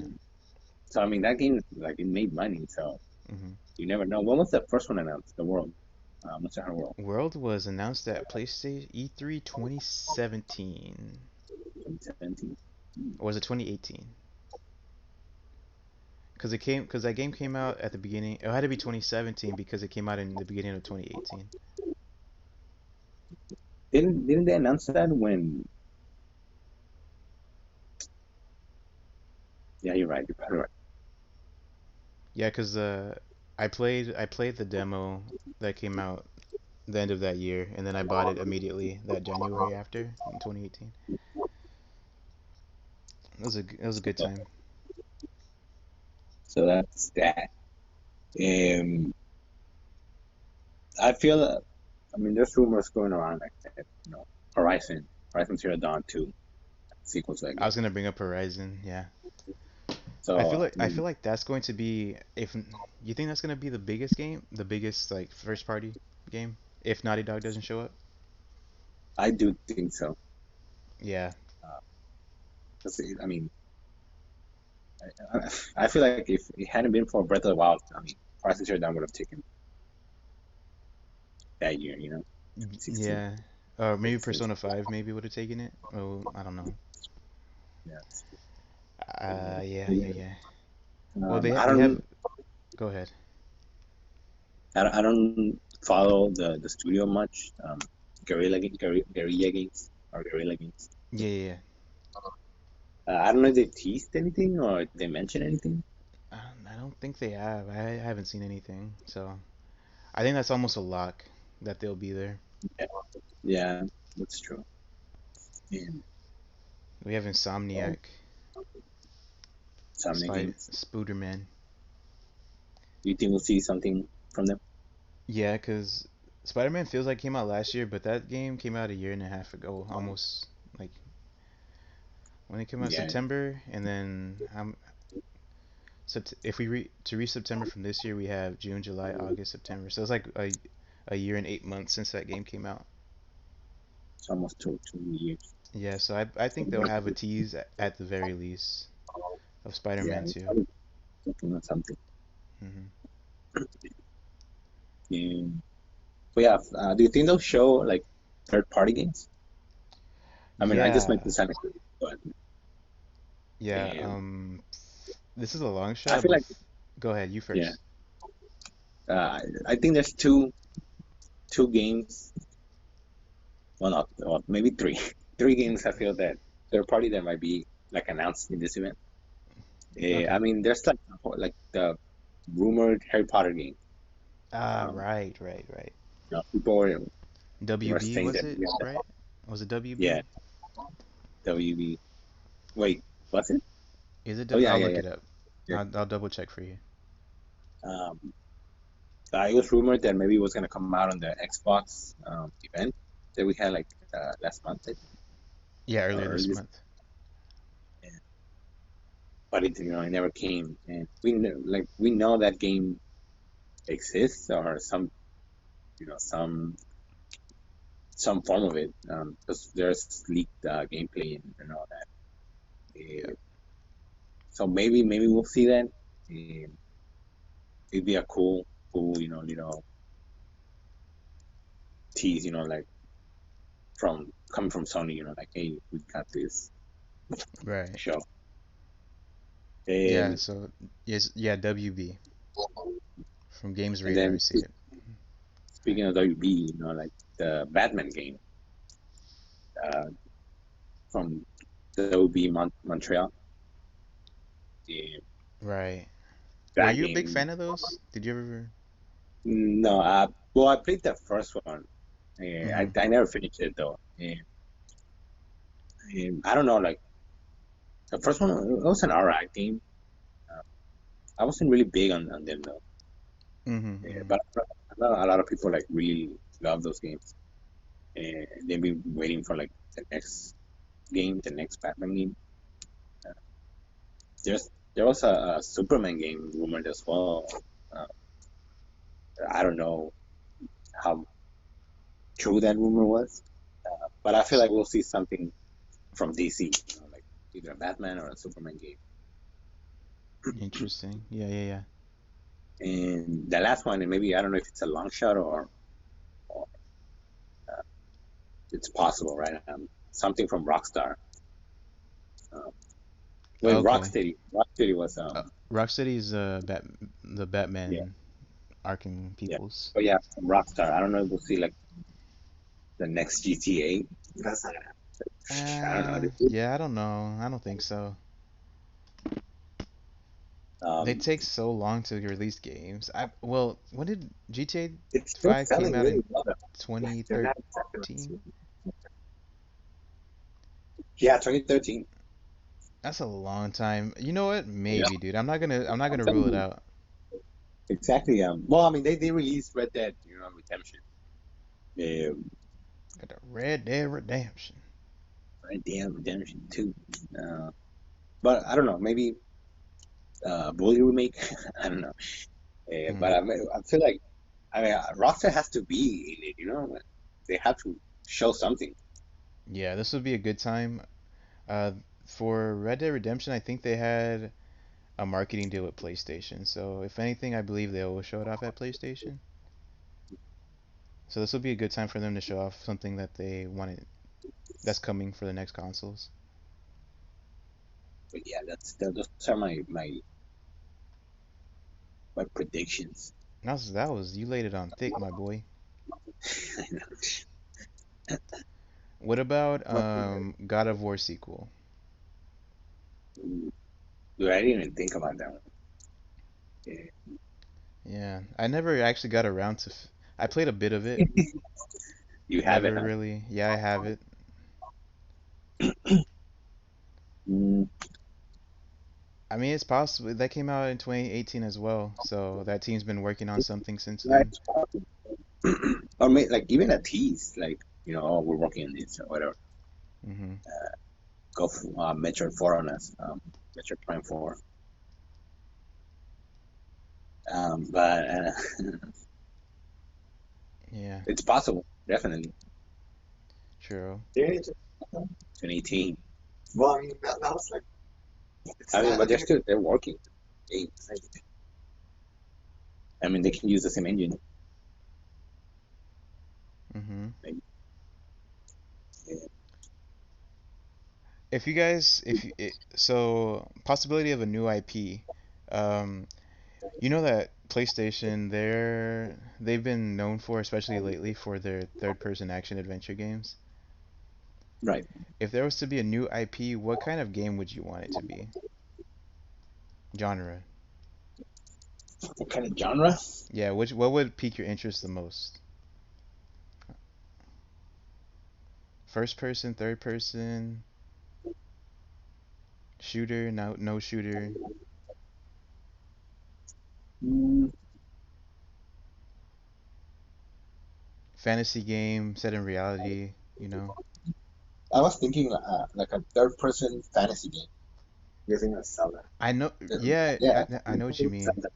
Speaker 2: So I mean, that game like it made money, so
Speaker 1: hmm
Speaker 2: you never know. When was the first one announced? The World, Monster Hunter World,
Speaker 1: World was announced at PlayStation E3 2017.
Speaker 2: 2017.
Speaker 1: Or was it 2018? Because that game came out at the beginning. It had to be 2017 because it came out in the beginning of 2018.
Speaker 2: Didn't they announce that when? Yeah, you're right. You're probably right.
Speaker 1: Yeah, because I played the demo that came out the end of that year, and then I bought it immediately that January after in 2018. It was a good time.
Speaker 2: So that's that. Um, I feel. I mean, there's rumors going around like that. Horizon Zero Dawn 2 sequel to that
Speaker 1: I
Speaker 2: game.
Speaker 1: was gonna bring up Horizon. Yeah, I
Speaker 2: So
Speaker 1: feel
Speaker 2: I
Speaker 1: like I
Speaker 2: mean,
Speaker 1: feel like that's going to be if you think that's gonna be the biggest game, the biggest like first party game if Naughty Dog doesn't show up.
Speaker 2: I do think so.
Speaker 1: Yeah,
Speaker 2: 'Cause I mean, I feel like if it hadn't been for Breath of the Wild, I mean, Horizon Zero Dawn would have taken that year. 16.
Speaker 1: yeah. Or maybe
Speaker 2: So,
Speaker 1: Persona 5 maybe would have taken it. Oh, I don't know.
Speaker 2: yeah.
Speaker 1: Yeah,
Speaker 2: Yeah.
Speaker 1: yeah, yeah. Well, they
Speaker 2: I
Speaker 1: they have.
Speaker 2: don't
Speaker 1: Go ahead.
Speaker 2: I don't follow the studio much. Guerrilla Games or Guerrilla Games.
Speaker 1: Yeah, yeah, yeah.
Speaker 2: I don't know if they teased anything or they mentioned anything.
Speaker 1: I don't think they have. I haven't seen anything, so I think that's almost a lock that they'll be there.
Speaker 2: Yeah, yeah, that's true. And
Speaker 1: We have
Speaker 2: well,
Speaker 1: Insomniac,
Speaker 2: Insomnia Games.
Speaker 1: Spooderman.
Speaker 2: Do you think we'll see something from them?
Speaker 1: Yeah, because Spider-Man feels like came out last year, but that game came out a year and a half ago, almost like when it came out
Speaker 2: Yeah,
Speaker 1: September, and then if we reach September from this year, we have June, July, August, September. So it's like a year and 8 months since that game came out.
Speaker 2: it's almost 2 years.
Speaker 1: Yeah, so I think they'll have a tease at the very least of
Speaker 2: Yeah,
Speaker 1: Spider-Man
Speaker 2: it's
Speaker 1: 2.
Speaker 2: probably working on something.
Speaker 1: hmm
Speaker 2: And, but yeah, do you think they'll show like third-party games? I mean, I just meant
Speaker 1: Yeah,
Speaker 2: the Sonic, but
Speaker 1: yeah.
Speaker 2: um,
Speaker 1: This is a long
Speaker 2: I
Speaker 1: shot,
Speaker 2: feel
Speaker 1: but
Speaker 2: like
Speaker 1: go ahead, you
Speaker 2: yeah,
Speaker 1: first.
Speaker 2: I think there's two games. Well, not well, maybe three. Three games I feel that third party that might be like announced in this event. I
Speaker 1: Okay.
Speaker 2: mean, there's like the rumored Harry Potter game.
Speaker 1: Ah,
Speaker 2: Um,
Speaker 1: right, right, right.
Speaker 2: People were
Speaker 1: WB
Speaker 2: saying
Speaker 1: was
Speaker 2: that
Speaker 1: it, right? Was it
Speaker 2: yeah,
Speaker 1: WB?
Speaker 2: WB. Wait, what's it?
Speaker 1: Is it?
Speaker 2: Oh yeah,
Speaker 1: I'll
Speaker 2: yeah,
Speaker 1: look
Speaker 2: yeah.
Speaker 1: it up.
Speaker 2: Yeah.
Speaker 1: I'll double check for you.
Speaker 2: Um, it was rumored that maybe it was gonna come out on the Xbox event that we had like last month, I think,
Speaker 1: Yeah,
Speaker 2: or
Speaker 1: earlier
Speaker 2: early
Speaker 1: this
Speaker 2: this.
Speaker 1: month.
Speaker 2: Yeah. But it never came, and we know that game exists or some form of it because there's leaked gameplay and all that.
Speaker 1: Yeah.
Speaker 2: Uh, so maybe we'll see that. Um, it'd be a cool little tease, like from coming from Sony, like hey, we got this
Speaker 1: Right.
Speaker 2: show.
Speaker 1: Yeah.
Speaker 2: Um,
Speaker 1: So yes, yeah, WB from Games
Speaker 2: and
Speaker 1: Radar. I
Speaker 2: then
Speaker 1: see it.
Speaker 2: speaking of WB, like the Batman game uh, from WB Montreal. Um,
Speaker 1: Right. Were
Speaker 2: that
Speaker 1: you a big
Speaker 2: game,
Speaker 1: fan of those? Did you ever?
Speaker 3: No, well, I played the first one.
Speaker 1: Mm-hmm.
Speaker 3: I never finished it though. I don't know, like the first one, it was an alright game. Uh, I wasn't really big on them though.
Speaker 1: Mm-hmm. Mm-hmm.
Speaker 3: But I know a lot of people like really love those games, and they've been waiting for like the next game, the next Batman game. Uh, there was a Superman game rumored as well. Uh, I don't know how true that rumor was, but I feel like we'll see something from DC, like either a Batman or a Superman game.
Speaker 1: Interesting. Yeah, yeah, yeah.
Speaker 3: And the last one, and maybe I don't know if it's a long shot or uh, it's possible, right? Something from Rockstar. Um, wait,
Speaker 1: Okay.
Speaker 3: Rocksteady was
Speaker 1: Rocksteady's the
Speaker 3: yeah,
Speaker 1: Batman Arkham
Speaker 3: yeah,
Speaker 1: peoples.
Speaker 3: but yeah, from Rockstar. I don't know if we'll see like the next GTA. That's not, I don't know.
Speaker 1: Yeah, I don't know. I don't think so. They
Speaker 3: Um,
Speaker 1: take so long to release games. Well, when did GTA
Speaker 3: it's still
Speaker 1: 5 came
Speaker 3: selling
Speaker 1: out in
Speaker 3: really well. Like they're not exactly
Speaker 1: 2013?
Speaker 3: yeah, 2013.
Speaker 1: That's a long time. You know what?
Speaker 3: Yeah,
Speaker 1: Maybe, dude. I'm not gonna rule
Speaker 3: telling
Speaker 1: it
Speaker 3: you.
Speaker 1: out.
Speaker 3: Exactly. Well, I mean, they released Red Dead, Redemption. Um,
Speaker 1: Got the Red Dead Redemption.
Speaker 3: Red Dead Redemption 2. Uh, but I don't know, maybe Bully remake. I don't know.
Speaker 1: Hmm.
Speaker 3: But I feel like Rockstar has to be in it. They have to show something.
Speaker 1: Yeah, this would be a good time. Uh, for Red Dead Redemption, I think they had a marketing deal with PlayStation. So if anything, I believe they will show it off at PlayStation. So this will be a good time for them to show off something that they wanted that's coming for the next consoles.
Speaker 3: But yeah, those are my predictions.
Speaker 1: That was you laid it on thick, my boy.
Speaker 3: I know.
Speaker 1: What about
Speaker 3: What,
Speaker 1: God of War sequel?
Speaker 3: dude, I didn't even think about that one. Yeah.
Speaker 1: Yeah, I never actually got around to. I played a bit of it.
Speaker 3: You have it,
Speaker 1: Never
Speaker 3: huh?
Speaker 1: really. Yeah, I have it.
Speaker 3: Mm,
Speaker 1: I mean, it's possible that came out in 2018 as well. So that team's been working on something since
Speaker 3: right.
Speaker 1: then.
Speaker 3: Or like even a tease, like oh, we're working on this or whatever.
Speaker 1: Hmm.
Speaker 3: Go for, Metroid 4 on us, Metroid Prime 4. But
Speaker 1: Yeah,
Speaker 3: it's possible, definitely.
Speaker 1: true.
Speaker 3: 2018. Well, I mean, that was like. I mean, but they're working. They, I mean, they can use the same engine.
Speaker 1: Hmm.
Speaker 3: Maybe. Yeah.
Speaker 1: If you guys, if you, so possibility of a new IP, um, you know that PlayStation, they've been known for, especially lately, for their third-person action adventure games.
Speaker 3: Right.
Speaker 1: If there was to be a new IP, what kind of game would you want it to be? Genre.
Speaker 3: What kind of genre?
Speaker 1: Yeah, what would pique your interest the most? First person, third person, shooter, no shooter,
Speaker 3: Mm,
Speaker 1: fantasy game set in reality, you know?
Speaker 3: I was thinking like a third-person fantasy game using a Zelda.
Speaker 1: I know, yeah,
Speaker 3: Yeah,
Speaker 1: I know what you mean.
Speaker 3: Zelda.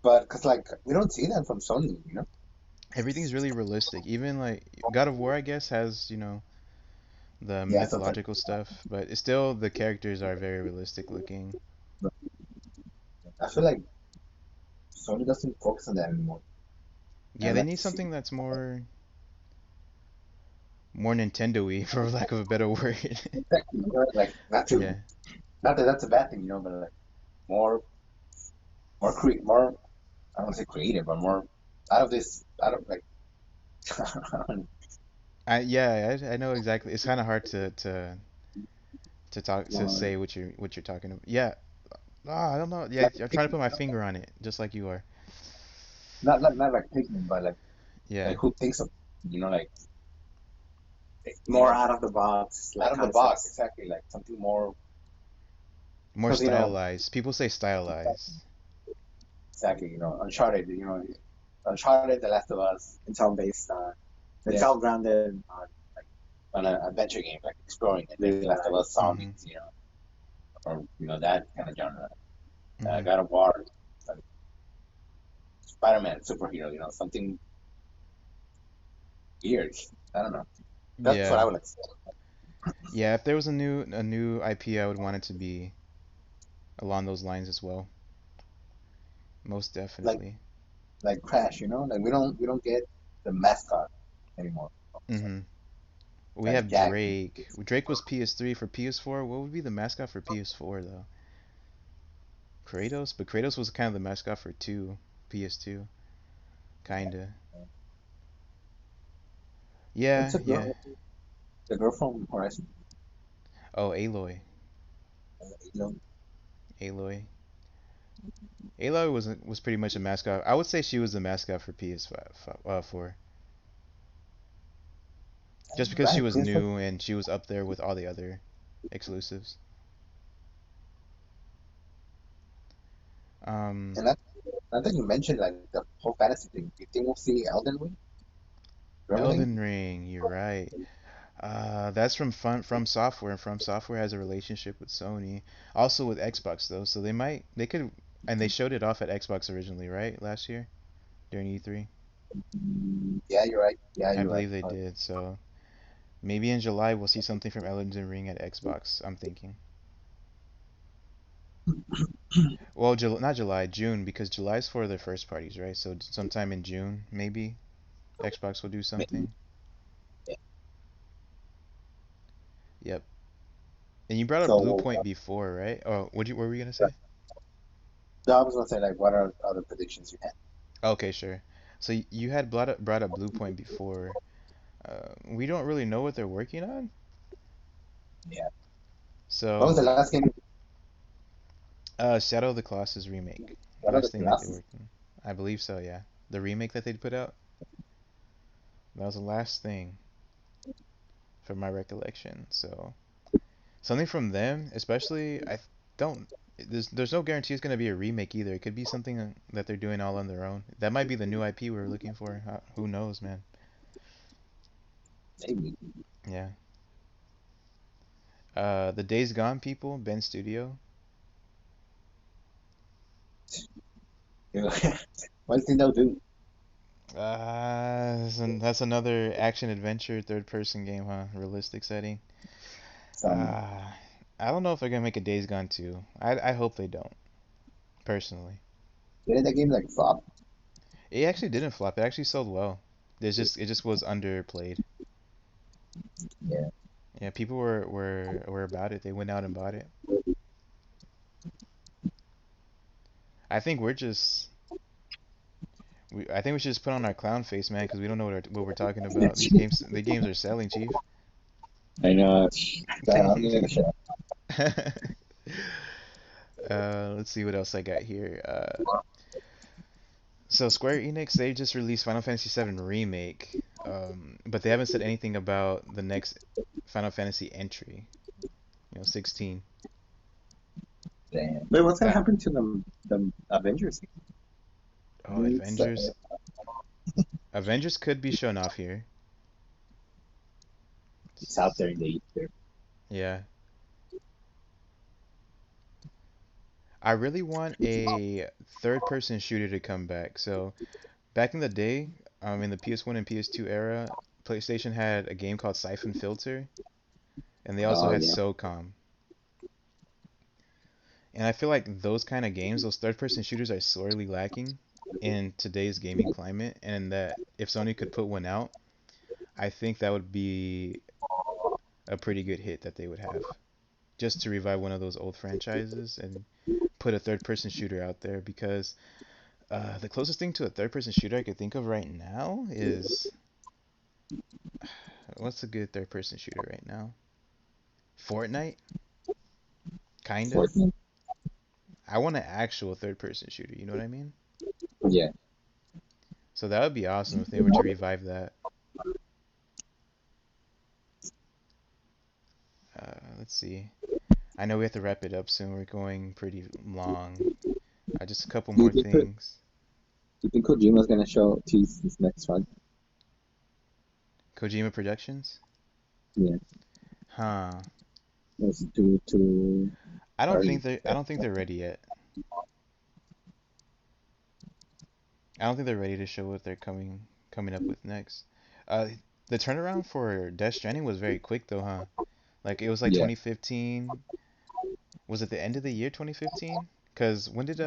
Speaker 3: But because like we don't see that from Sony.
Speaker 1: Everything's really realistic. Even like God of War, I guess, has, the
Speaker 3: Yeah, so it's
Speaker 1: mythological stuff, but it's still the characters are very realistic looking.
Speaker 3: like I feel like Sony doesn't focus on that anymore.
Speaker 1: Yeah,
Speaker 3: I'd
Speaker 1: they
Speaker 3: like
Speaker 1: need
Speaker 3: to see
Speaker 1: something that's more Nintendo-y, for lack of a better word.
Speaker 3: exactly, like
Speaker 1: Yeah.
Speaker 3: not that that's a bad thing, but like more more I don't want to say creative, but more out of this out of like
Speaker 1: I know exactly. It's kind of hard to
Speaker 3: more
Speaker 1: say what you're talking about. Yeah. Ah, I don't know. Yeah,
Speaker 3: like
Speaker 1: I'm trying to
Speaker 3: picky,
Speaker 1: put my finger on it, just like you are.
Speaker 3: not like Pikmin, but
Speaker 1: Yeah,
Speaker 3: like who thinks of, like
Speaker 2: More out of the box,
Speaker 3: out
Speaker 2: like
Speaker 3: of the box,
Speaker 2: concepts.
Speaker 3: exactly, like something more,
Speaker 1: more
Speaker 3: because
Speaker 1: stylized. People say stylized.
Speaker 3: exactly, Uncharted, Uncharted, The Last of Us,
Speaker 2: It's all based on. It's
Speaker 3: yeah,
Speaker 2: all grounded on like
Speaker 3: on an adventure game, like exploring it, like The
Speaker 2: living
Speaker 3: Last of
Speaker 2: life.
Speaker 3: Us,
Speaker 1: Mm-hmm.
Speaker 3: zombies, or that kind of genre.
Speaker 1: Mm-hmm.
Speaker 3: God of War, like Spider-Man, superhero, something weird. I don't know. That's what
Speaker 1: Yeah.
Speaker 3: I would like to say.
Speaker 1: Yeah, if there was a new IP, I would want it to be along those lines as well. Most
Speaker 3: Like
Speaker 1: definitely.
Speaker 3: like Crash, like we don't get the mascot anymore. So,
Speaker 1: Mm-hmm. We
Speaker 3: like
Speaker 1: have
Speaker 3: Jack,
Speaker 1: Drake. Drake was PS3 for PS4. What would be the mascot for PS4 though? Kratos, but Kratos was kind of the mascot for PS2, kinda.
Speaker 3: what's
Speaker 1: Yeah,
Speaker 3: the
Speaker 1: yeah.
Speaker 3: girl? The girl from Horizon.
Speaker 1: Oh, Aloy,
Speaker 3: You know,
Speaker 1: Aloy. Aloy was pretty much a mascot. I would say she was the mascot for PS5, 4, just because she
Speaker 3: right?
Speaker 1: was
Speaker 3: PS5.
Speaker 1: new and she was up there with all the other exclusives. Um,
Speaker 3: And I think you mentioned like the whole fantasy thing. Do you think we'll see Elden Ring? Everything?
Speaker 1: Elden Ring, you're right. That's from Software, and From Software has a relationship with Sony, also with Xbox though, so they could, and they showed it off at Xbox originally, right? Last year during E3,
Speaker 3: Yeah, you're right. Yeah,
Speaker 1: I
Speaker 3: you're right.
Speaker 1: believe they did. So maybe in July we'll see something from Elden Ring at Xbox. I'm thinking. Well, not July, June, because July's for the first parties, right? So sometime in June, maybe Xbox will do
Speaker 3: Maybe.
Speaker 1: something.
Speaker 3: Yeah.
Speaker 1: Yep. And you brought up Blue
Speaker 3: So
Speaker 1: Point before, right? Oh, what were you gonna say?
Speaker 3: no, I was gonna say like, what are other predictions you have?
Speaker 1: Okay, sure. So you had brought up Blue Point before. We don't really know what they're working on.
Speaker 3: Yeah. What was the
Speaker 1: So,
Speaker 3: last game?
Speaker 1: Shadow of the Colossus remake,
Speaker 3: What are the
Speaker 1: last thing that they
Speaker 3: Colossus?
Speaker 1: worked on. I believe so, yeah. The remake that they put out, that was the last thing from my recollection. So, something from them, especially, don't. There's no guarantee it's gonna be a remake either. It could be something that they're doing all on their own. That might be the new IP we're looking for. Who knows, man?
Speaker 3: Maybe.
Speaker 1: Yeah. The Days Gone people, Ben Studio.
Speaker 3: What do you think they'll do?
Speaker 1: That's another action adventure third person game, huh? Realistic setting.
Speaker 3: Some
Speaker 1: Uh, I don't know if they're gonna make a Days Gone 2. I hope they don't, personally.
Speaker 3: didn't that game like flop?
Speaker 1: It actually didn't flop. It actually sold well. It just was underplayed.
Speaker 3: Yeah.
Speaker 1: Yeah, people were about it. They went out and bought it. I think I think we should just put on our clown face, man, because we don't know what we're talking about. The games are selling, chief.
Speaker 3: I know. I'm gonna shut up.
Speaker 1: Let's see what else I got here. So Square Enix, they just released Final Fantasy VII Remake, but they haven't said anything about the next Final Fantasy entry. 16.
Speaker 3: Damn.
Speaker 2: Wait, what's gonna
Speaker 1: That
Speaker 2: happen to the Avengers?
Speaker 1: oh, Avengers could be shown off here.
Speaker 3: It's out there in the ether.
Speaker 1: Yeah, I really want a third-person shooter to come back. So back in the day, in the PS1 and PS2 era, PlayStation had a game called Siphon Filter, and they also
Speaker 3: Oh
Speaker 1: had
Speaker 3: yeah.
Speaker 1: SOCOM. And I feel like those kind of games, those third person shooters are sorely lacking in today's gaming climate. And that if Sony could put one out, I think that would be a pretty good hit that they would have. Just to revive one of those old franchises and put a third person shooter out there because the closest thing to a third person shooter I could think of right now is what's a good third person shooter right now? Fortnite? Kinda.
Speaker 3: Fortnite.
Speaker 1: I want an actual third person shooter, you know what I mean?
Speaker 3: Yeah.
Speaker 1: So that would be awesome if they were to revive that. Let's see. I know we have to wrap it up soon. We're going pretty long. Just a couple
Speaker 3: Do you
Speaker 1: more
Speaker 3: think
Speaker 1: things.
Speaker 3: Kojima's gonna show tease his next one?
Speaker 1: Kojima Productions?
Speaker 3: Yeah,
Speaker 1: Huh.
Speaker 3: it's too early.
Speaker 1: I don't think they're ready yet. I don't think they're ready to show what they're coming up with next. Uh, the turnaround for Death Stranding was very quick though, huh? Like it was like
Speaker 3: Yeah,
Speaker 1: 2015. Was it the end of the year 2015? Cause when did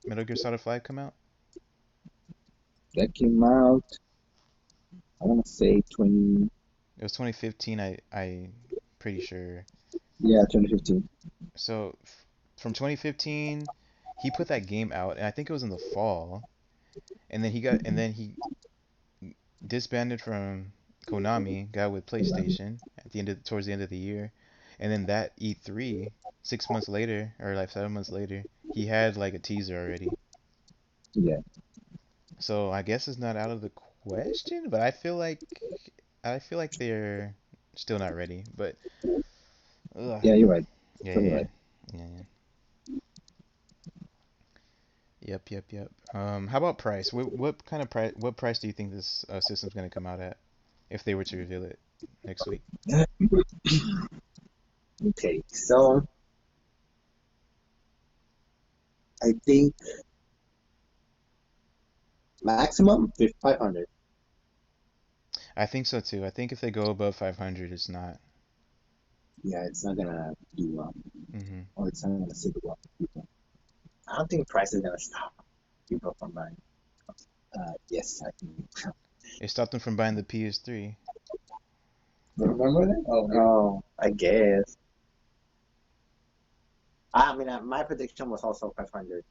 Speaker 1: Metal Gear Solid 5 come out?
Speaker 3: that came out. I want to say 20.
Speaker 1: It was 2015. I pretty sure.
Speaker 3: Yeah, 2015.
Speaker 1: So from 2015, he put that game out, and I think it was in the fall. And then he disbanded from Konami, got with PlayStation at the towards the end of the year, and then that E3 6 months later or like 7 months later, he had like a teaser already.
Speaker 3: Yeah,
Speaker 1: So I guess it's not out of the question, but I feel like they're still not ready. But ugh.
Speaker 3: yeah, you're right.
Speaker 1: Yeah,
Speaker 3: Totally
Speaker 1: yeah,
Speaker 3: right.
Speaker 1: yeah, yeah. Yep, yep, yep. How about price? What kind of price? What price do you think this system's gonna come out at if they were to reveal it next week?
Speaker 3: Okay, so I think maximum 500.
Speaker 1: I think so too. I think if they go above 500, it's not.
Speaker 3: Yeah, it's not gonna do well,
Speaker 1: Hmm.
Speaker 3: or it's not gonna sit well with people. I don't think price is gonna stop people from buying. Yes, I think.
Speaker 1: It stopped them from buying the PS3.
Speaker 3: Remember that? Oh, no, I guess. I mean, my prediction was also 500,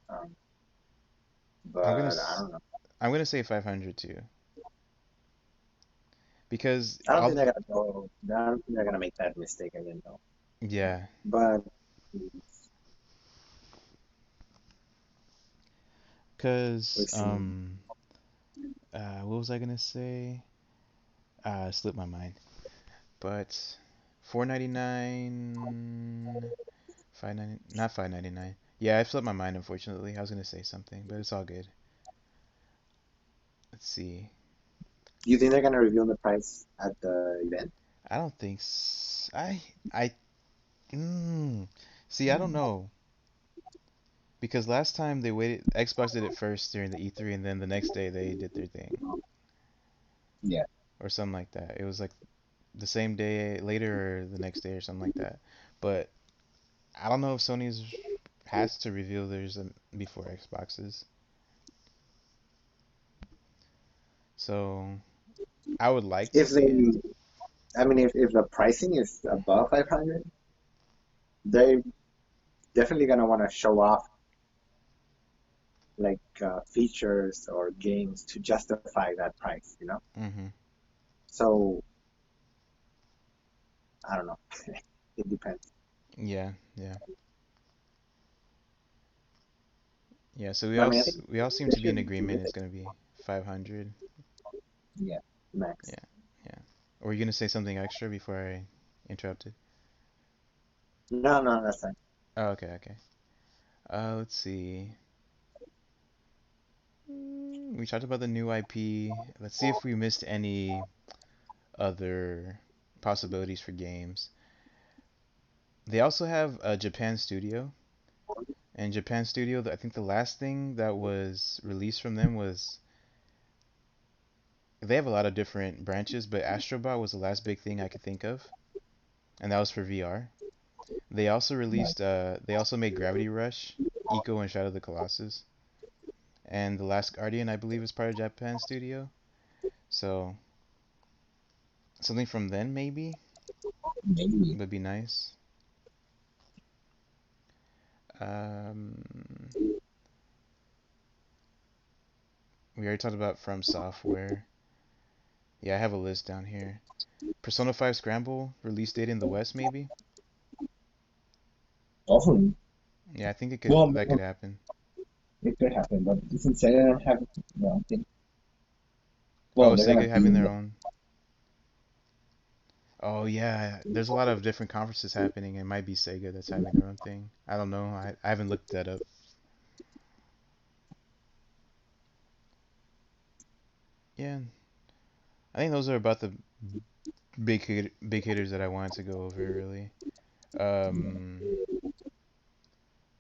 Speaker 1: I'm gonna
Speaker 3: but I
Speaker 1: s-
Speaker 3: don't know.
Speaker 1: I'm gonna say 500 too because
Speaker 3: I don't think
Speaker 1: all
Speaker 3: they're gonna go. I don't think they're gonna make that mistake again, though.
Speaker 1: yeah,
Speaker 3: But
Speaker 1: because
Speaker 3: we've seen.
Speaker 1: what was I gonna say? It slipped my mind. But 499, 590, not 599. Yeah, I slipped my mind unfortunately. I was gonna say something, but it's all good. Let's see.
Speaker 3: Do you think they're gonna reveal the price at the event?
Speaker 1: I don't think I mm, see. I don't know because last time they waited. Xbox did it first during the E3, and then the next day they did their thing
Speaker 3: Yeah,
Speaker 1: or something like that. It was like the same day later or the next day or something like that. But I don't know if Sony's has to reveal theirs before Xbox's. So I would like to
Speaker 3: if
Speaker 1: see it.
Speaker 3: they, I mean, if the pricing is above 500, they definitely gonna want to show off like features or games to justify that price, you know?
Speaker 1: Hmm.
Speaker 3: So I don't know. It depends.
Speaker 1: Yeah, yeah, yeah. So
Speaker 3: I mean, I think
Speaker 1: we all seem
Speaker 3: they
Speaker 1: to be in
Speaker 3: should do
Speaker 1: agreement. It's
Speaker 3: it.
Speaker 1: gonna be 500.
Speaker 3: Yeah, max.
Speaker 1: Yeah, yeah. Or you gonna say something extra before I interrupted?
Speaker 3: No, no, that's fine.
Speaker 1: Oh, okay, okay. Let's see. We talked about the new IP. Let's see if we missed any other possibilities for games. They also have a Japan studio. And Japan studio, I think the last thing that was released from them was they have a lot of different branches, but Astrobot was the last big thing I could think of, and that was for VR.
Speaker 3: Right.
Speaker 1: They also made Gravity Rush, Eco, and Shadow of the Colossus, and The Last Guardian I believe is part of Japan Studio. So something from then maybe
Speaker 3: Maybe.
Speaker 1: would be nice. Um, we already talked about From Software. Yeah, I have a list down here. Persona 5 Scramble release date in the West maybe.
Speaker 3: Hopefully.
Speaker 1: Yeah, I think
Speaker 3: Well,
Speaker 1: that could happen.
Speaker 3: it could happen, but since I don't have their own thing,
Speaker 1: Oh,
Speaker 3: well, they're gonna
Speaker 1: Sega
Speaker 3: be
Speaker 1: having
Speaker 3: in
Speaker 1: their
Speaker 3: the
Speaker 1: own. Oh yeah, there's a lot of different conferences happening. It might be Sega that's having their own thing. I don't know. I haven't looked that up. Yeah, I think those are about the big hitters that I wanted to go over really. Um,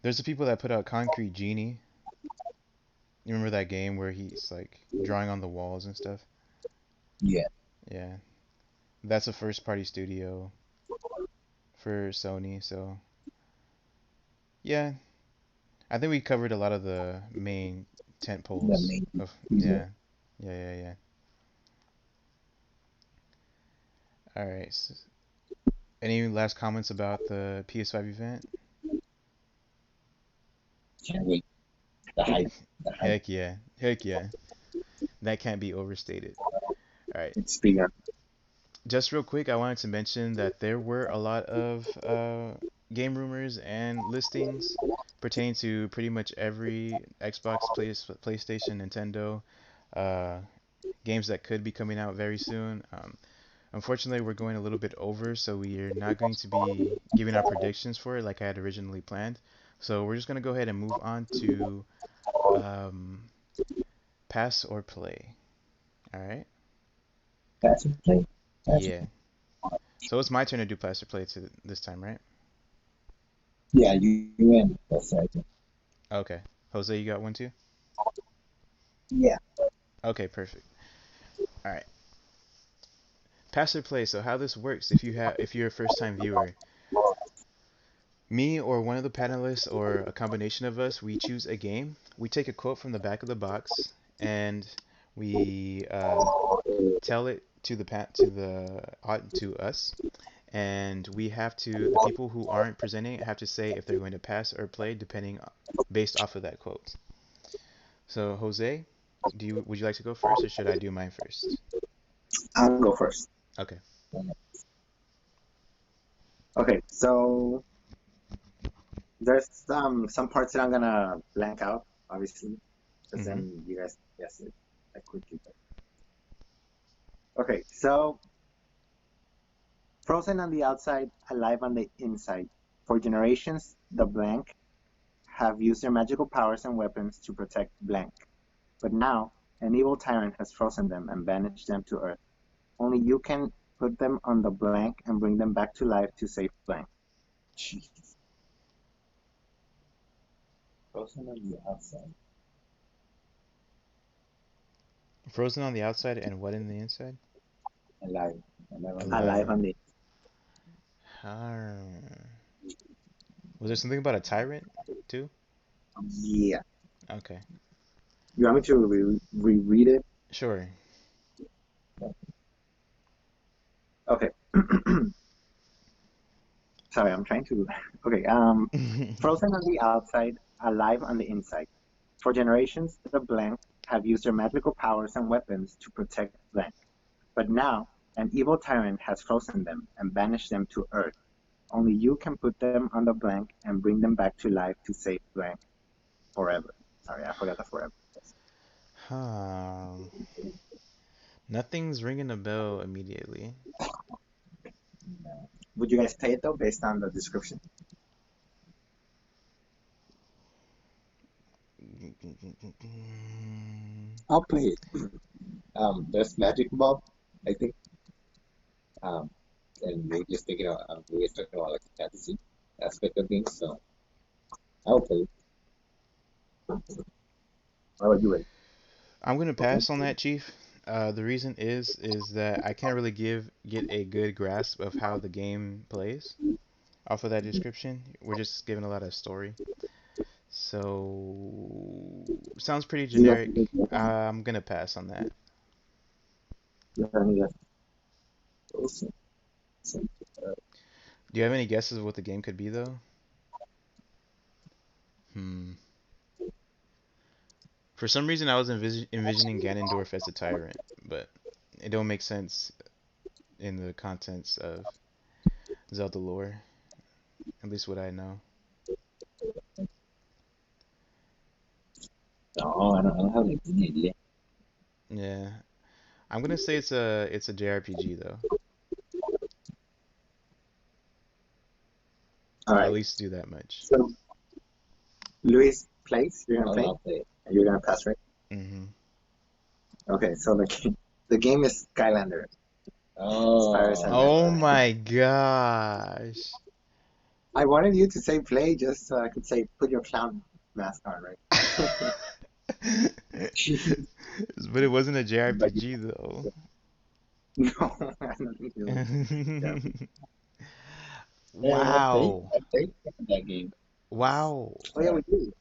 Speaker 1: there's the people that put out Concrete Genie. You remember that game where he's like drawing on the walls and stuff?
Speaker 3: yeah.
Speaker 1: Yeah, that's a first party studio for Sony. So yeah, I think we covered a lot of the main tent
Speaker 3: The
Speaker 1: poles
Speaker 3: main
Speaker 1: of
Speaker 3: yeah.
Speaker 1: yeah, yeah. All right. Any last comments about the PS5 event?
Speaker 3: Can't wait. The hype, the hype.
Speaker 1: Heck yeah, heck yeah. That can't be overstated. All right.
Speaker 3: It's bigger.
Speaker 1: Just real quick, I wanted to mention that there were a lot of game rumors and listings pertaining to pretty much every Xbox, PlayStation, Nintendo uh, games that could be coming out very soon. Unfortunately, we're going a little bit over, so we are not going to be giving our predictions for it like I had originally planned. So we're just going to go ahead and move on to um, pass or play. All right?
Speaker 3: That's a play. That's a
Speaker 1: Yeah. So it's my turn to do pass or play to this time, right?
Speaker 3: yeah. You win. That's right.
Speaker 1: Okay. Jose, you got one too?
Speaker 3: Yeah.
Speaker 1: Okay, perfect. All right. Pass or play. So how this works if you're a first time viewer, me or one of the panelists or a combination of us, we choose a game. We take a quote from the back of the box and we tell it to to us, and we have to the people who aren't presenting it have to say if they're going to pass or play depending based off of that quote. So Jose, would you like to go first or should I do mine first?
Speaker 3: I'll go first.
Speaker 1: Okay.
Speaker 3: Okay. So there's some parts that I'm gonna blank out, obviously, because
Speaker 1: Mhm.
Speaker 3: then you guys guess it like quickly. Okay. So frozen on the outside, alive on the inside. For generations, the blank have used their magical powers and weapons to protect blank. But now, an evil tyrant has frozen them and banished them to Earth. Only you can put them on the blank and bring them back to life to save blank. Jeez. Frozen on the outside.
Speaker 1: Frozen on the outside and what in the inside?
Speaker 3: Alive. Alive on the
Speaker 1: Alive
Speaker 3: Alive on
Speaker 1: on.
Speaker 3: the
Speaker 1: Ah. Was there something about a tyrant too?
Speaker 3: Yeah.
Speaker 1: Okay.
Speaker 3: You want me to reread it?
Speaker 1: Sure.
Speaker 3: Okay. Sorry, I'm trying to. Okay. Frozen on the outside, alive on the inside. For generations, the blank have used their magical powers and weapons to protect blank. But now, an evil tyrant has frozen them and banished them to Earth. Only you can put them on the blank and bring them back to life to save blank forever. Sorry, I forgot the forever.
Speaker 1: Huh. Nothing's ringing a bell immediately.
Speaker 3: Would you guys play it though, based on the description? I'll play it. There's magic involved, I think. Um, and we're just thinking of, we're talking about like the fantasy aspect of things, so I'll play it. How about you, Ray?
Speaker 1: I'm gonna pass on that, Chief. The reason is that I can't really get a good grasp of how the game plays off of that description. We're just given a lot of story. So sounds pretty
Speaker 3: Do you have
Speaker 1: generic. I'm gonna pass on that.
Speaker 3: any
Speaker 1: Do you have any guesses of what the game could be though? Hmm. For some reason, I was envisioning Ganondorf as a tyrant, but it don't make sense in the contents of Zelda lore, at least what I know.
Speaker 3: No, I don't have any idea.
Speaker 1: Yeah, I'm gonna say it's a JRPG though.
Speaker 2: All
Speaker 1: I'll at
Speaker 2: right.
Speaker 1: least do that much.
Speaker 2: So Luis plays. You're gonna play.
Speaker 3: I'll play it.
Speaker 2: You're gonna pass, right?
Speaker 1: Hmm.
Speaker 2: Okay. So the game is Skylander. Spyro
Speaker 3: Oh,
Speaker 2: Sandman.
Speaker 1: Oh
Speaker 3: right.
Speaker 1: my gosh.
Speaker 2: I wanted you to say play just so I could say put your clown mask on, right?
Speaker 1: But it wasn't a
Speaker 2: But
Speaker 1: JRPG though.
Speaker 2: no, I don't think it was. Yeah.
Speaker 3: Yeah,
Speaker 1: Wow.
Speaker 3: I played that game.
Speaker 1: Wow.
Speaker 2: Oh yeah, we did.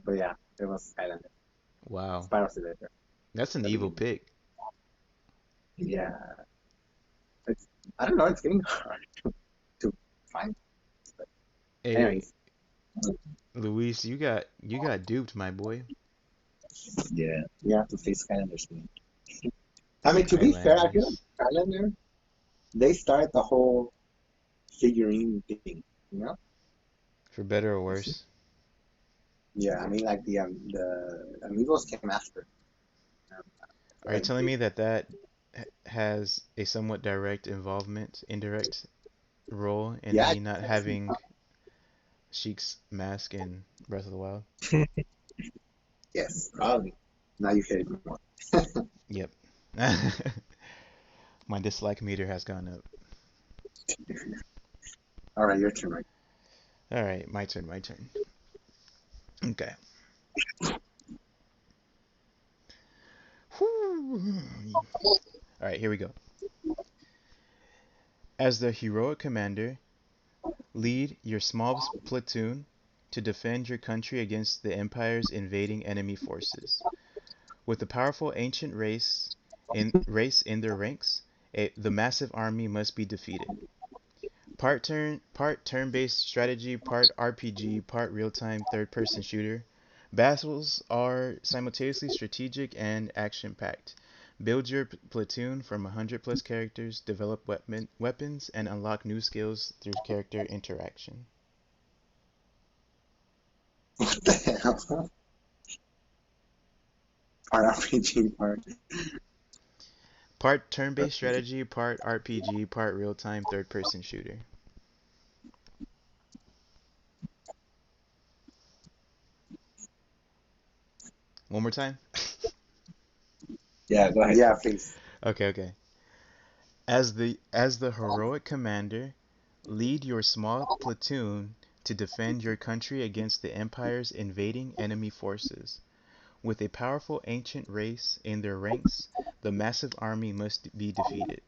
Speaker 2: But yeah, it was Skylander.
Speaker 1: Wow.
Speaker 2: Spyro Sandman.
Speaker 1: That's an
Speaker 2: The
Speaker 1: evil
Speaker 2: beginning.
Speaker 1: pick.
Speaker 2: Yeah. It's, I don't know. It's getting hard to find. But
Speaker 1: Hey,
Speaker 2: anyways,
Speaker 1: Luis, you got duped, my boy.
Speaker 3: Yeah, you have to face Skylanders. Man.
Speaker 2: I mean to be fair, I feel like
Speaker 1: Skylanders.
Speaker 2: Skylander they started the whole figurine thing. You know?
Speaker 1: For better or worse.
Speaker 2: Yeah. I mean like the Amigos came after. Um,
Speaker 1: Are you
Speaker 2: like
Speaker 1: telling me that has a somewhat direct involvement, indirect role in
Speaker 2: yeah,
Speaker 1: me not having Sheik's mask in Breath of the Wild?
Speaker 2: yes, probably. Now you hit it more.
Speaker 1: Yep. My dislike meter has gone up.
Speaker 2: All right, your turn, right?
Speaker 1: All right, my turn, my turn. Okay. Whew. All right, here we go. As the heroic commander, lead your small platoon to defend your country against the Empire's invading enemy forces. With a powerful ancient race in their ranks, the massive army must be defeated. Part turn-based strategy, part RPG, part real-time third-person shooter. Battles are simultaneously strategic and action-packed. Build your platoon from 100 plus characters, develop weapons, and unlock new skills through character interaction.
Speaker 2: What the hell? Part RPG, part.
Speaker 1: Part turn-based strategy, part RPG, part real-time third-person shooter. One more time?
Speaker 3: Yeah, go ahead.
Speaker 2: Yeah, please.
Speaker 1: Okay, okay. As the heroic commander, lead your small platoon to defend your country against the Empire's invading enemy forces. With a powerful ancient race in their ranks, the massive army must be defeated.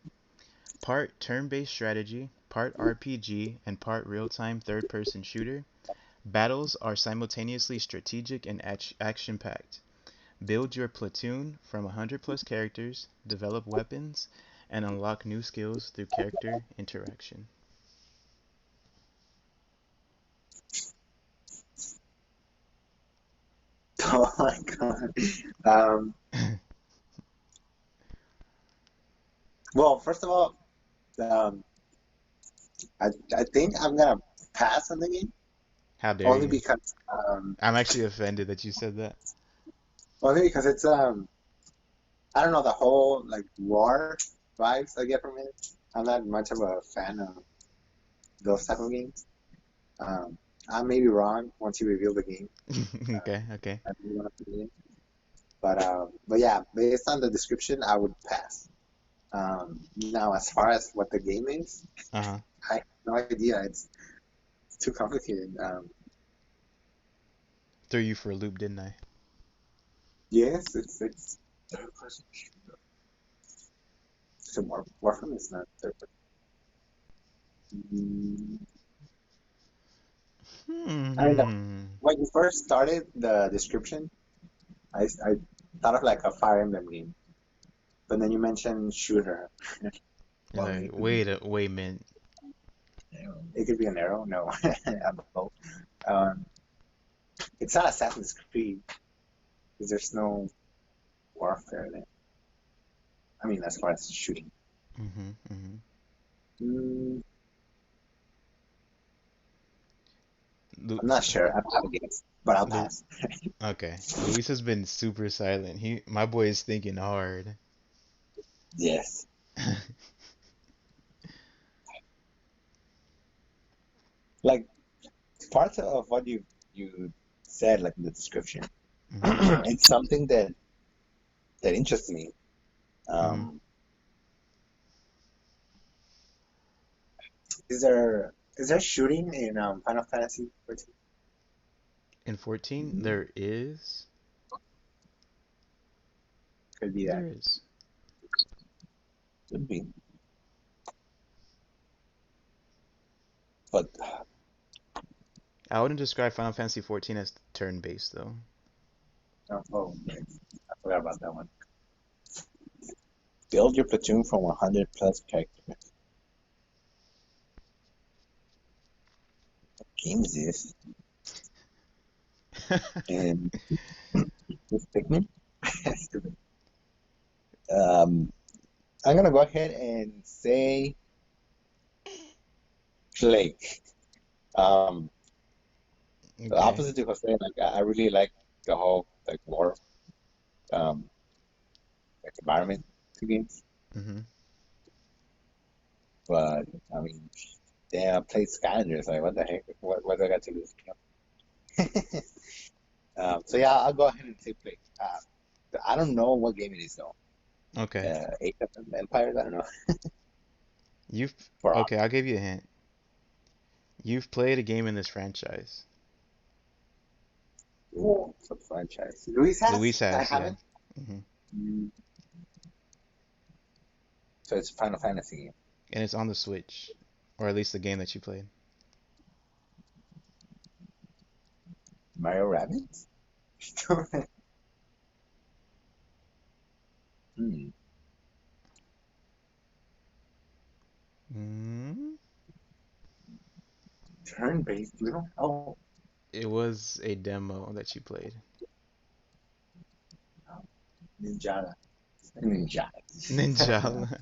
Speaker 1: Part turn-based strategy, part RPG, and part real-time third-person shooter, battles are simultaneously strategic and action-packed. Build your platoon from 100 plus characters, develop weapons, and unlock new skills through character interaction.
Speaker 2: Oh my god. Um, well, first of all, um, I think I'm gonna pass on the game
Speaker 1: How dare
Speaker 2: only
Speaker 1: you?
Speaker 2: because
Speaker 1: I'm actually offended that you said that.
Speaker 2: it's I don't know the whole like war vibes I get from it. I'm not much of a fan of those type of games. Um, I may be wrong once you reveal the game.
Speaker 1: Okay, okay.
Speaker 2: I really want to play it. But yeah, based on the description, I would pass. Now, as far as what the game is,
Speaker 1: Uh-huh.
Speaker 2: I have no idea. It's too complicated.
Speaker 1: Threw you for a loop, didn't I?
Speaker 2: Yes, it's so Warframe is not third person. Mm, I mean,
Speaker 1: Hmm.
Speaker 2: when you first started the description, I thought of like a Fire Emblem game, but then you mentioned shooter. Well,
Speaker 1: Like, wait a minute.
Speaker 2: it could be an arrow. No, a bow. Um, it's not Assassin's Creed because there's no warfare there. I mean, as far as shooting.
Speaker 1: Mm-hmm, mm-hmm.
Speaker 2: Mm,
Speaker 1: Lu-
Speaker 2: I'm not sure. I have a guess.
Speaker 3: but I'll
Speaker 1: Lu-
Speaker 3: pass.
Speaker 1: okay. Luis has been super silent. My boy is thinking hard.
Speaker 3: Yes. Like parts of what you said, like in the description,
Speaker 1: Hmm.
Speaker 3: it's something that interests me.
Speaker 1: Hmm.
Speaker 3: Um, is there shooting in Final Fantasy 14?
Speaker 1: In 14, there is.
Speaker 3: Could be that.
Speaker 1: There is.
Speaker 3: Could be. But
Speaker 1: I wouldn't describe Final Fantasy 14 as turn-based though.
Speaker 3: oh, right. I forgot about that one. Build your platoon from 100 plus characters. What game is this? And this Pikmin? Stupid. Um, I'm gonna go ahead and say Flake. Um, the
Speaker 1: Okay.
Speaker 3: opposite to Jose, like I really like the whole like war, um, like environment to games.
Speaker 1: Hmm.
Speaker 3: But I mean, damn, I played Skylanders. Like, what the heck? What do I got to lose? So yeah, I'll go ahead and say Flake. I don't know what game it is though.
Speaker 1: Okay.
Speaker 3: Age of Empires. I don't know.
Speaker 1: You've
Speaker 3: For
Speaker 1: okay, I'll give you a hint. You've played a game in this franchise.
Speaker 3: some franchise. Luis has.
Speaker 1: Luis
Speaker 3: I
Speaker 1: has, yeah.
Speaker 3: haven't.
Speaker 1: Hmm.
Speaker 3: Mm, So it's Final Fantasy game.
Speaker 1: And it's on the Switch, or at least the game that you played.
Speaker 3: Mario Rabbids. Hmm.
Speaker 1: Mm,
Speaker 3: Turn-based. We don't. Oh,
Speaker 1: it was a demo that you played.
Speaker 3: Ninjala. Ninjala.
Speaker 1: Ninja.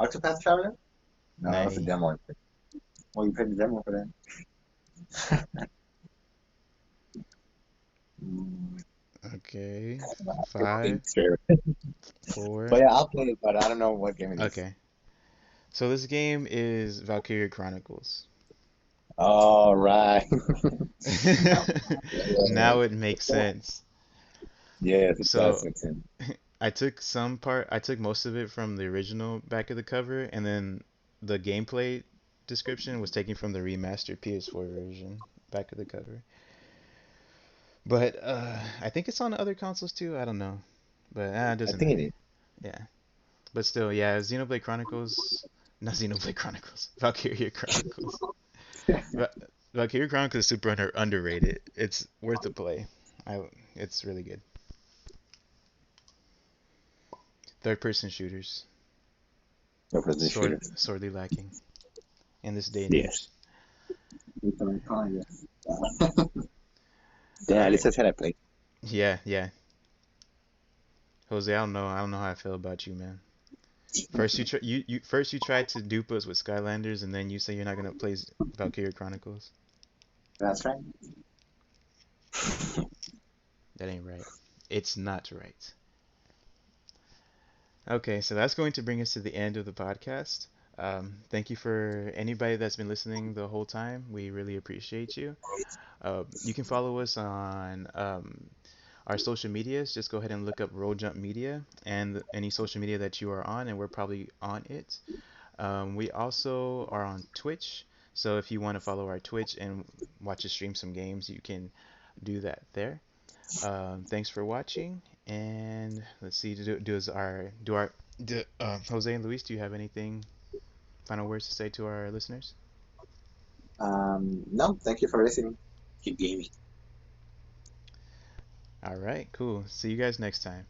Speaker 3: Octopath Traveler? No, that was a
Speaker 1: Nay.
Speaker 3: demo. Well, you played the demo for that. Mm,
Speaker 1: Okay.
Speaker 3: I don't know how to
Speaker 1: Five,
Speaker 3: think through.
Speaker 1: four.
Speaker 3: But yeah, I'll play it, but I don't know what game it is.
Speaker 1: Okay. So this game is Valkyria Chronicles.
Speaker 3: All right.
Speaker 1: Now it makes sense.
Speaker 3: Yes, it does
Speaker 1: So
Speaker 3: make sense.
Speaker 1: I took most of it from the original back of the cover, and then the gameplay description was taken from the remastered PS4 version back of the cover. But I think it's on other consoles too. I don't know, but it
Speaker 3: I
Speaker 1: doesn't
Speaker 3: think it
Speaker 1: matter.
Speaker 3: is.
Speaker 1: Yeah, but still, yeah, Xenoblade Chronicles, not Xenoblade Chronicles, Valkyria Chronicles. Va- Valkyria Chronicles is super underrated. It's worth the play. I, it's really good. Third-person shooters,
Speaker 3: No person shooter.
Speaker 1: sorely lacking in this day and
Speaker 3: Yes.
Speaker 1: age. All
Speaker 3: Yeah, at least
Speaker 1: right.
Speaker 3: that's how I play.
Speaker 1: Yeah, yeah. Jose, I don't know how I feel about you, man. First you tried to dupe us with Skylanders, and then you say you're not gonna play Valkyria Chronicles.
Speaker 3: That's right.
Speaker 1: That ain't right. It's not right. Okay, so that's going to bring us to the end of the podcast. Thank you for anybody that's been listening the whole time. We really appreciate you. You can follow us on our social medias. Just go ahead and look up Roll Jump Media and any social media that you are on, and we're probably on it. We also are on Twitch, so if you want to follow our Twitch and watch us stream some games, you can do that there. Thanks for watching, and let's see. Jose and Luis, do you have anything final words to say to our listeners?
Speaker 3: No, thank you for listening. Keep gaming.
Speaker 1: All right, cool. See you guys next time.